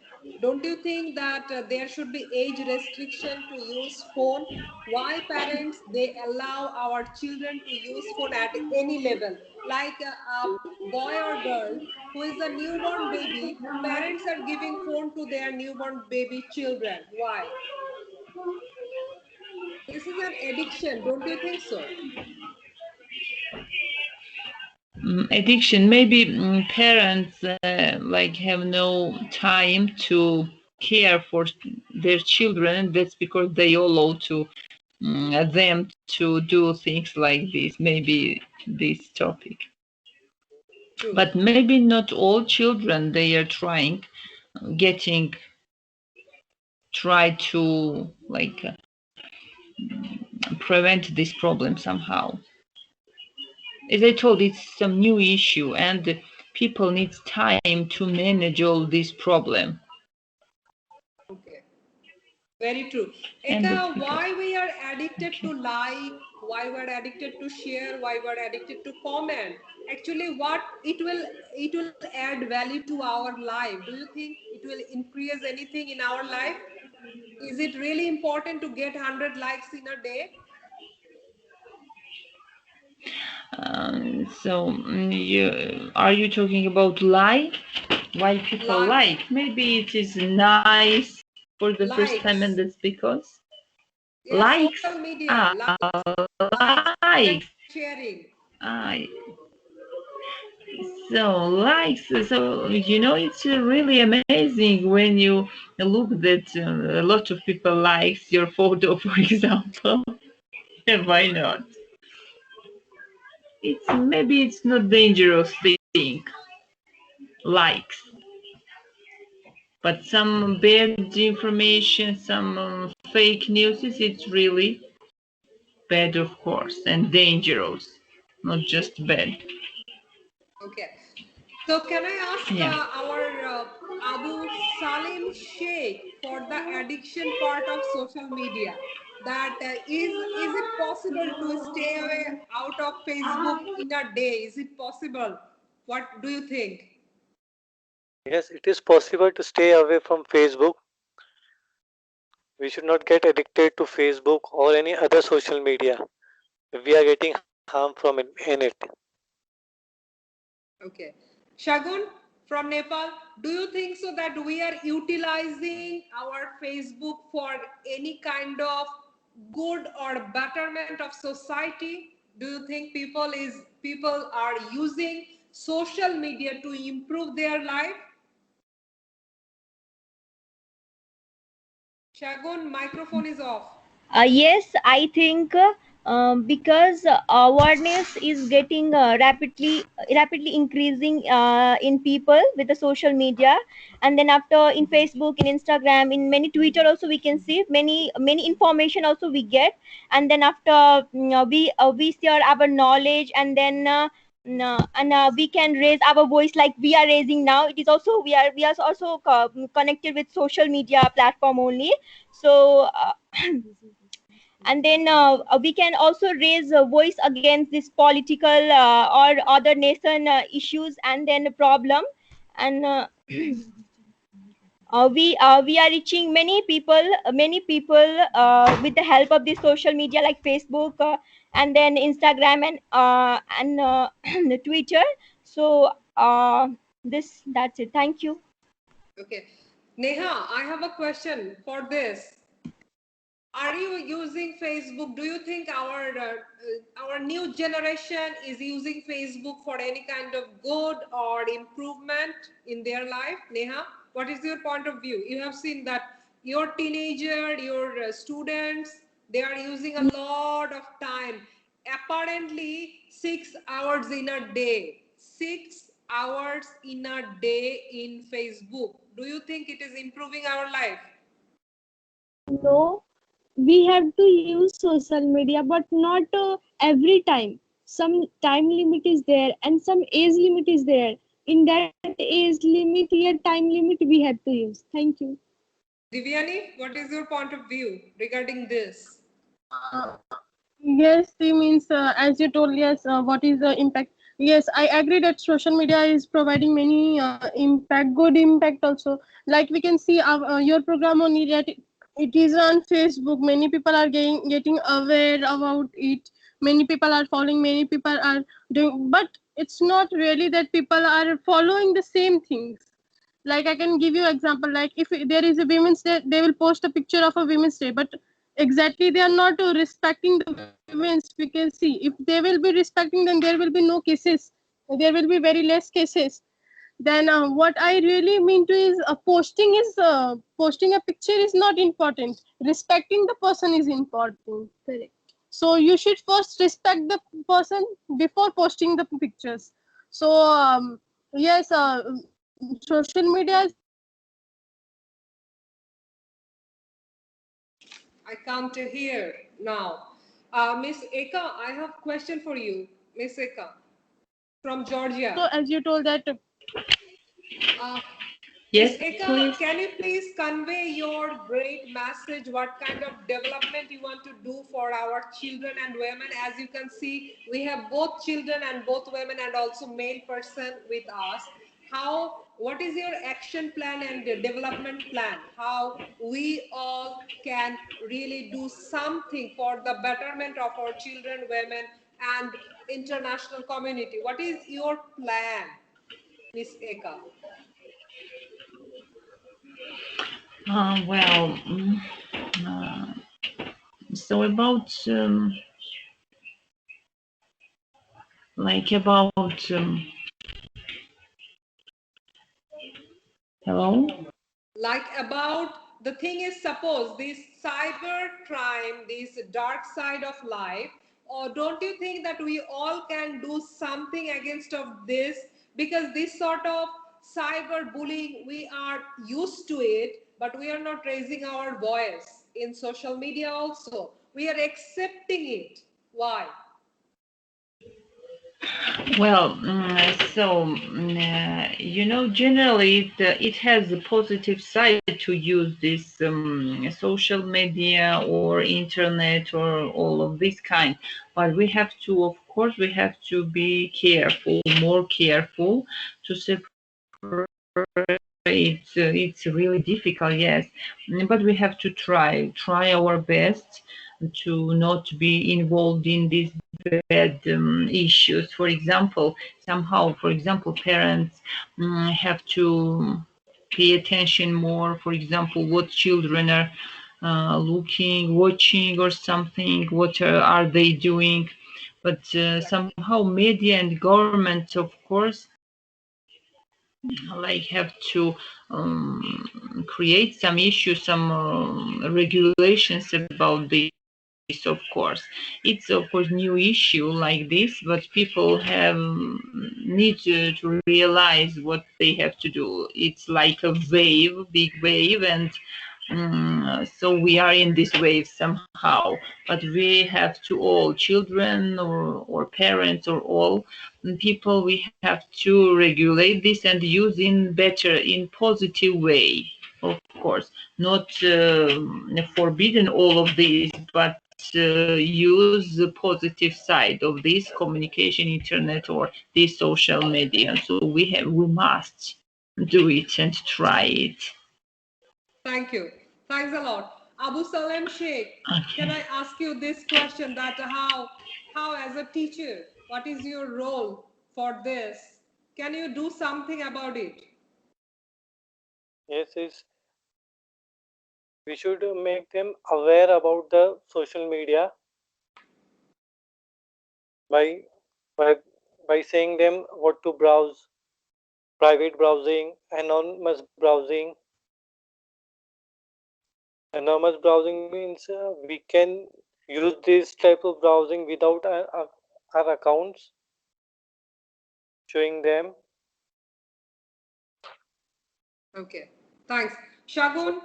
Don't you think that there should be age restriction to use phone? Why parents they allow our children to use phone at any level? Like a boy or girl who is a newborn baby, parents are giving phone to their newborn baby children. Why? This is an addiction, don't you think so? addiction. Maybe parents like have no time to care for their children. That's because they allow to them to do things like this. Maybe this topic. True. But maybe not all children they are try to like prevent this problem somehow. As I told, it's some new issue, and people need time to manage all this problem. Okay. Very true. And Eka, why we are addicted to like, why we're addicted to share, why we're addicted to comment? Actually, what it will add value to our life. Do you think it will increase anything in our life? Is it really important to get 100 likes in a day? So, are you talking about lie? Why people like? Maybe it is nice for the first time, and that's because likes. Social media, Likes. sharing. So likes. So it's really amazing when you look that a lot of people likes your photo, for example. Why not? It's not dangerous thing. Likes. But some bad information, some fake news, it's really bad, of course, and dangerous, not just bad. Okay. So can I ask our Abu Salim Sheikh for the addiction part of social media? That is it possible to stay away out of Facebook in a day? Is it possible? What do you think? Yes, it is possible to stay away from Facebook. We should not get addicted to Facebook or any other social media if we are getting harm from in it. Okay. Shagun from Nepal, do you think so that we are utilizing our Facebook for any kind of good or betterment of society? Do you think people are using social media to improve their life? Shagun, microphone is off. Yes, I think because awareness is getting rapidly increasing in people with the social media, and then after in Facebook, in Instagram, in many Twitter also we can see many information also we get, and then after we share our knowledge, and then we can raise our voice like we are raising now. It is also we are also connected with social media platform only. So and then we can also raise a voice against this political or other nation issues and then problem, and we are reaching many people with the help of the social media like Facebook, and then Instagram, and Twitter. So that's it. Thank you. Okay. Neha, I have a question for this. Are you using Facebook? Do you think our new generation is using Facebook for any kind of good or improvement in their life? Neha, what is your point of view? You have seen that your teenager, your students, they are using a lot of time. Apparently, 6 hours in a day. 6 hours in a day in Facebook. Do you think it is improving our life? No, we have to use social media, but not every time. Some time limit is there and some age limit is there. In that age limit, yeah, time limit we have to use. Thank you. Divyani, what is your point of view regarding this? Yes, he means as you told, yes, what is the impact? Yes, I agree that social media is providing many impact, good impact also. Like we can see your program on it is on Facebook. Many people are getting aware about it. Many people are following. Many people are doing, but it's not really that people are following the same things. Like I can give you example, like if there is a women's day, they will post a picture of a women's day, but exactly they are not respecting the women's. We can see if they will be respecting, then there will be no cases, there will be very less cases. Then what I really mean to is posting a picture is not important, respecting the person is important. Correct. So you should first respect the person before posting the pictures. So yes, social media is I can't hear now. Miss Eka, I have question for you. Miss Eka from Georgia. so as you told that Uh, Miss Yes, Eka, please. can you please convey your great message? What kind of development you want to do for our children and women? As you can see, we have both children and both women and also male person with us. What is your action plan and development plan? How we all can really do something for the betterment of our children, women, and international community? What is your plan, Miss Eka? Well, so about like about hello. Like about the thing is, suppose this cyber crime, this dark side of life, or don't you think that we all can do something against of this? Because this sort of cyber bullying, we are used to it, but we are not raising our voice in social media also. We are accepting it. Why? Well, generally it has a positive side to use this social media or internet or all of this kind. But we have to, of course, we have to be careful, more careful to separate. It's really difficult, yes, but we have to try our best to not be involved in these bad issues. For example, parents have to pay attention more. For example, what children are watching, or something. What are they doing? But somehow, media and government, of course, like have to create some issues, some regulations about this. Of course, it's of course new issue like this, but people have need to realize what they have to do. It's like a big wave, and so we are in this wave somehow. But we have to, all children or parents or all people, we have to regulate this and use in better, in positive way. Of course, not forbidden all of these, but use the positive side of this communication, internet or this social media. So we must do it and try it. Thank you. Thanks a lot. Abu Salem Sheikh, can I ask you this question, that how as a teacher, what is your role for this? Can you do something about it? Yes, is we should make them aware about the social media by by by saying them what to browse, private browsing, anonymous browsing. Anonymous browsing means we can use this type of browsing without our accounts showing them. Okay, thanks. Shagun,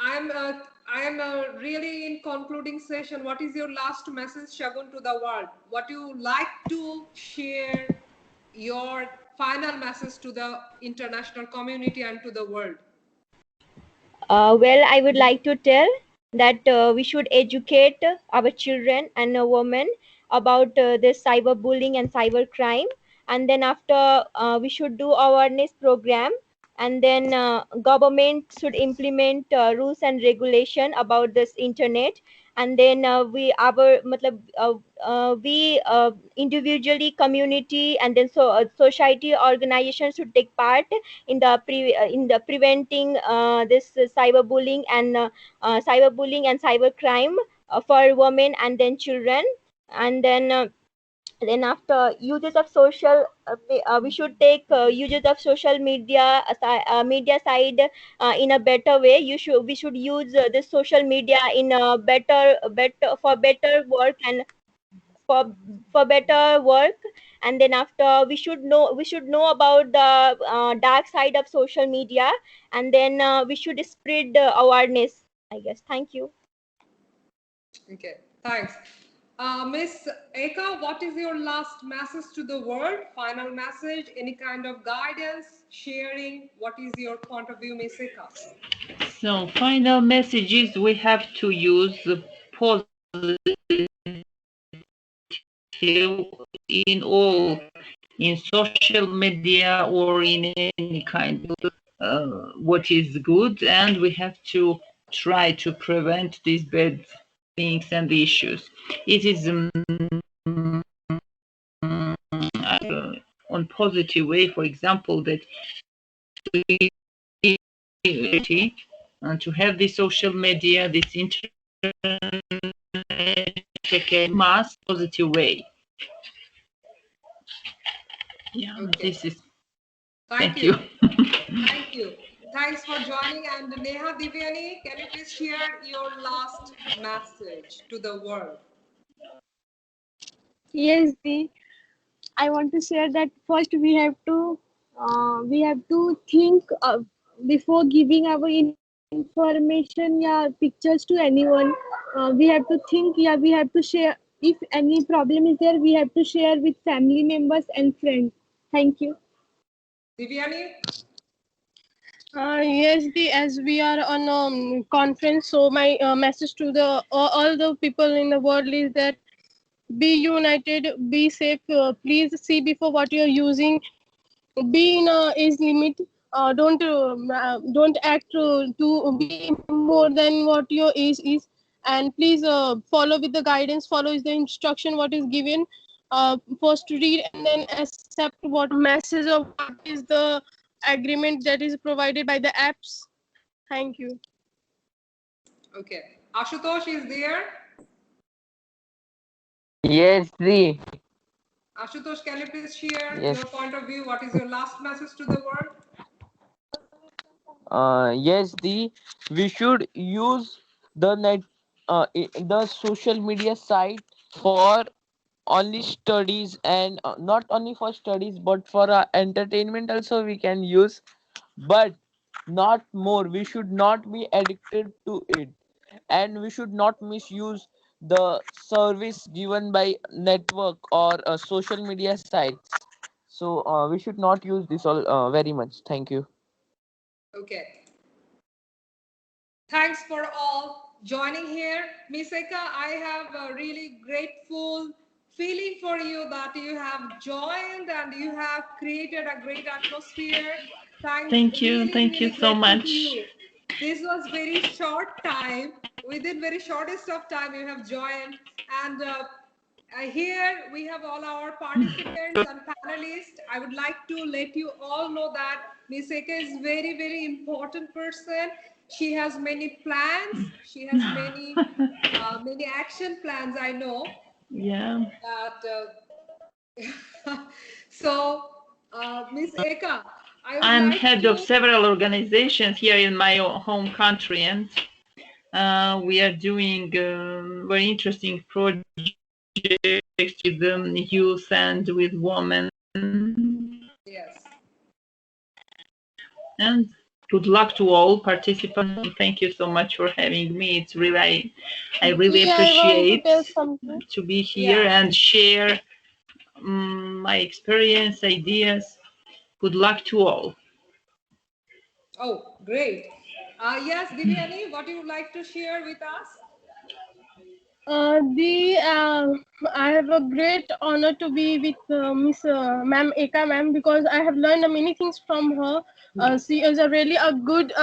I am really in concluding session. What is your last message, Shagun, to the world? What you like to share your final message to the international community and to the world? Well, I would like to tell that we should educate our children and women about this cyberbullying and cybercrime, and then after we should do awareness program, and then government should implement rules and regulation about this internet, and then we individually, community, and then society organizations should take part in the preventing this cyberbullying and cybercrime for women and then children, and then after uses of social we should take uses of social media media side in a better way. We should use this social media in a better for better work and for better work, and then after we should know about the dark side of social media, and then we should spread awareness, I guess. Thank you. Okay, thanks. Miss Eka, what is your last message to the world? Final message, any kind of guidance, sharing? What is your point of view, Miss Eka? So, final message is we have to use positive in social media or in any kind of what is good, and we have to try to prevent these bad things and issues. It is on positive way, for example, that to have this social media, this internet, a mass positive way. Yeah, Okay. this is. Thank you. Thank you. Thanks for joining. And Neha Divyani, can you please share your last message to the world? Yes, I want to share that first we have to think before giving our information, yeah, pictures to anyone. We have to think, yeah, we have to share. If any problem is there, we have to share with family members and friends. Thank you. Divyani? Yes, as we are on a conference, so my message to the all the people in the world is that be united, be safe. Please see before what you are using. Be in a age limit. Don't act to be more than what your age is, and please follow with the guidance. Follow the instruction what is given. First read and then accept what message of what is the agreement that is provided by the apps. Thank you. Okay. Ashutosh is there? Yes, Dee. Ashutosh, can you please share Yes. your point of view? What is your last message to the world? Yes, we should use the social media site for only studies, and not only for studies but for entertainment also we can use, but not more. We should not be addicted to it, and we should not misuse the service given by network or social media sites. So we should not use this all very much. Thank you. Okay. Thanks for all joining here. Miss Eka, I have a really grateful feeling for you that you have joined and you have created a great atmosphere. Thank you. Really, Thank you really so grateful much. to you. This was very short time. Within very shortest of time, you have joined, and Here we have all our participants and panelists. I would like to let you all know that Miss Eka is very, very important person. She has many plans. She has many, many action plans. I know Yeah. that. So, Miss Eka, I would I'm like head to. of several organizations here in my home country, and we are doing very interesting projects with the youth and with women. Yes. And good luck to all participants. Thank you so much for having me. It's really, I really Yeah, I want to appreciate tell something. to be here Yeah. and share my experience, ideas. Good luck to all. Oh, great. Yes, Divyani, what you would like to share with us? I have a great honor to be with Miss Ma'am Eka Ma'am, because I have learned many things from her. She is a really a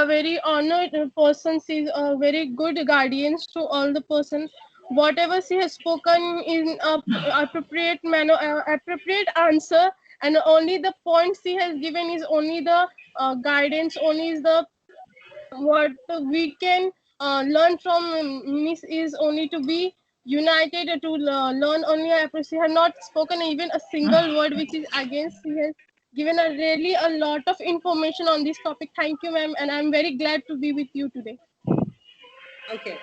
very honored person. She is a very good guardian to all the person. Whatever she has spoken in a appropriate manner, appropriate answer, and only the points she has given is only the guidance, only is the what we can learn from Miss is only to be united to learn only. She has not spoken even a single word which is against. She has given a really a lot of information on this topic. Thank you, ma'am, and I'm very glad to be with you today. Okay.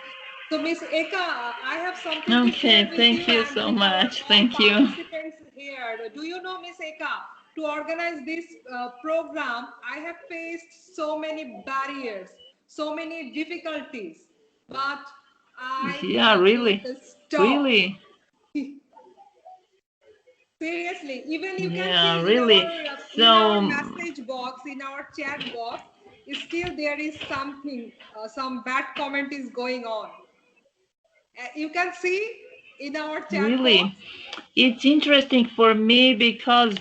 So, Miss Eka, I have something to share Okay, with you thank you and so with our much. all Thank you. participants here. Do you know, Miss Eka, to organize this program, I have faced so many barriers, so many difficulties, but I Yeah, didn't really, stop. really. Seriously, even you can Yeah, see really. in our So, message box, in our chat box, still there is something, some bad comment is going on. You can see in our chat really, box. it's interesting for me because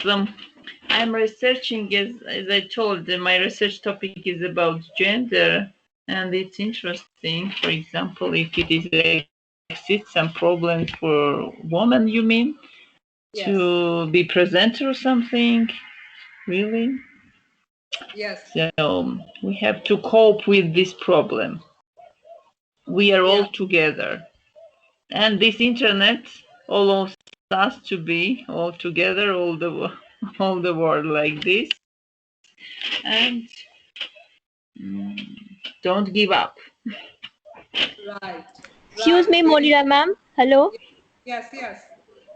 I'm researching, as I told, my research topic is about gender, and it's interesting. For example, if it is exists some problems for women, you mean, Yes. to be present or something? Really? Yes. So we have to cope with this problem. We are all together, and this internet allows us to be all together, all the world like this, and don't give up. Right. Excuse me, Very. Monira ma'am. Hello. Yes. Yes.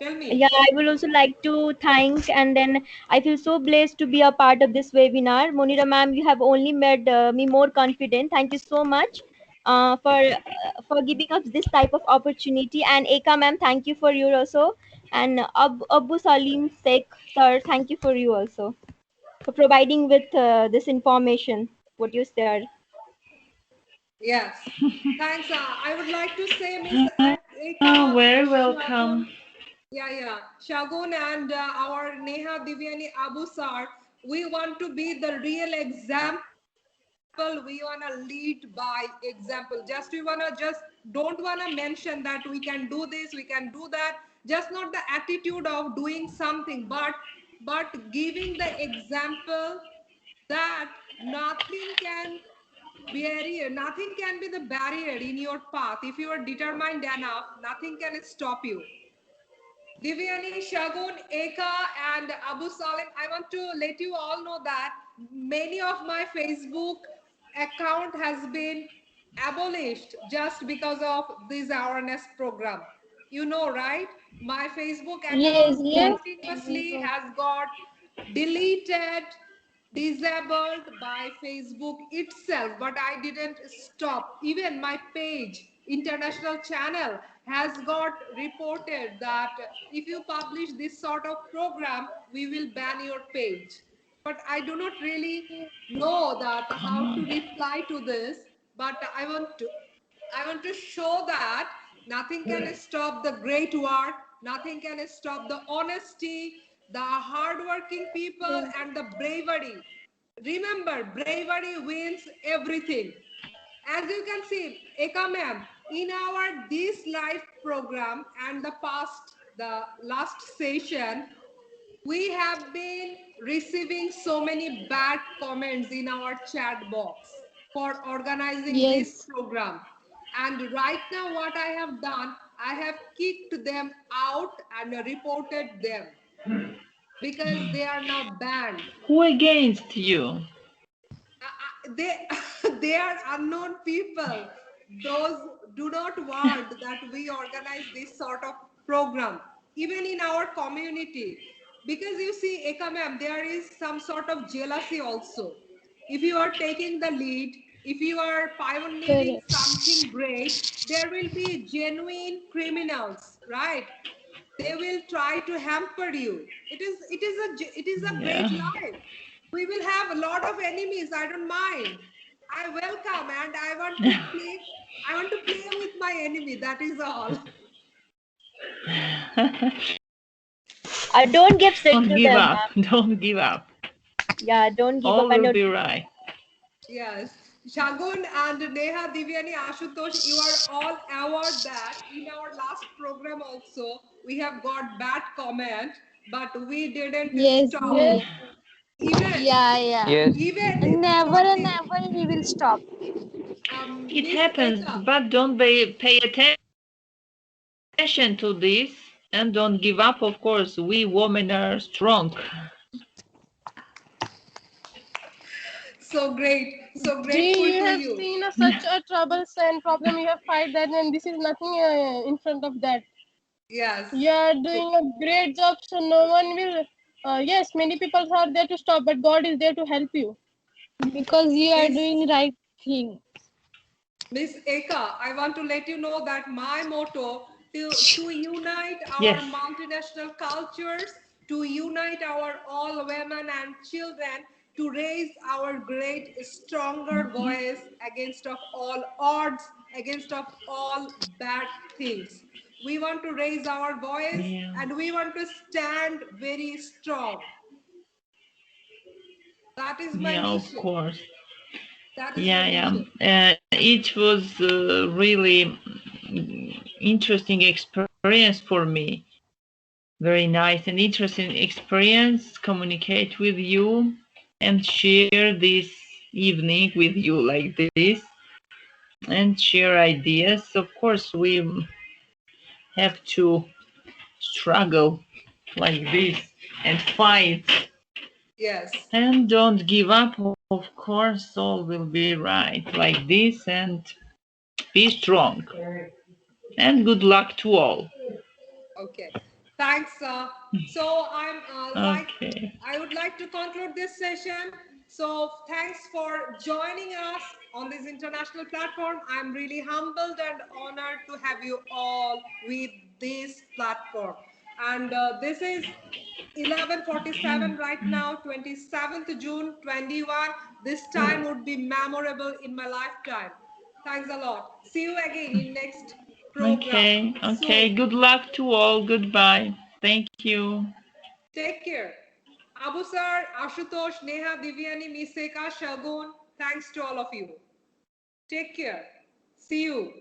Tell me. Yeah, I would also like to thank, and then I feel so blessed to be a part of this webinar. Monira ma'am, you have only made me more confident. Thank you so much for giving us this type of opportunity. And Eka ma'am, thank you for you also. And Abu Salim Sheikh sir, thank you for you also for providing with this information what you shared. Yes. Thanks. I would like to say, Miss Eka, Very Shagun, welcome. Shagun and our Neha Divyani Abu Sar, we want to be the real example. We want to lead by example. Just don't want to mention that we can do this, we can do that. Just not the attitude of doing something, but giving the example that nothing can be the barrier in your path. If you are determined enough, nothing can stop you. Divyani, Shagun, Eka, and Abu Salim, I want to let you all know that many of my Facebook account has been abolished just because of this awareness program. You know, right? My Facebook Yes, account yes. continuously has got deleted, disabled by Facebook itself, but I didn't stop. Even my page, international channel, has got reported that if you publish this sort of program, we will ban your page. But I do not really know that how to reply to this, but I want to show that nothing can stop the great work, nothing can stop the honesty, the hardworking people, and the bravery. Remember, bravery wins everything. As you can see, Eka ma'am, in our this live program and the past the last session, we have been receiving so many bad comments in our chat box for organizing this Yes. program. And right now what I have done, I have kicked them out and reported them because they are now banned. Who against you? They they are unknown people. Those do not want that we organize this sort of program, even in our community. Because you see, Eka ma'am, there is some sort of jealousy also. If you are taking the lead, if you are pioneering Correct. something great, there will be genuine criminals, right? They will try to hamper you. It is a great Yeah. life. We will have a lot of enemies. I don't mind. I welcome and I want to play. I want to play with my enemy. That is all. Don't give sick Don't to give them, up. ma'am. Don't give up. Yeah, don't give up All and will don't. be right. Yes. Shagun and Neha, Divyani, Ashutosh, you are all aware that in our last program also we have got bad comment, but we didn't Yes, stop. yes. Even Yeah. Yes. even And never for and the never we will stop. It Miss happens, Eka. but don't pay attention to this and don't give up. Of course, we women are strong. So great. So Gee, grateful you to have you. seen such a troubles and problem you have fight that, and this is nothing in front of that. Yes. You are doing a great job, so no one will. Yes, many people are there to stop, but God is there to help you. Because you are Miss doing right thing. Miss Eka, I want to let you know that my motto to unite our Yes. multinational cultures, to unite our all women and children, to raise our great stronger voice against of all odds, against of all bad things. We want to raise our voice Yeah. and we want to stand very strong. That is my Yeah, of mission. course. That is my Yeah, mission. yeah. It was really interesting experience for me. Very nice and interesting experience. Communicate with you and share this evening with you like this and share ideas. Of course, we have to struggle like this and fight. Yes. And don't give up. Of course, all will be right like this and be strong. And good luck to all. Okay, thanks. So Okay. I would like to conclude this session. So thanks for joining us on this international platform. I'm really humbled and honored to have you all with this platform. And this is 11:47 right now, 27th June 21. This time would be memorable in my lifetime. Thanks a lot. See you again in next program Okay. soon. Okay. Good luck to all. Goodbye. Thank you. Take care. Abu Sir, Ashutosh, Neha, Divyani, Miseka, Shagun, thanks to all of you. Take care. See you.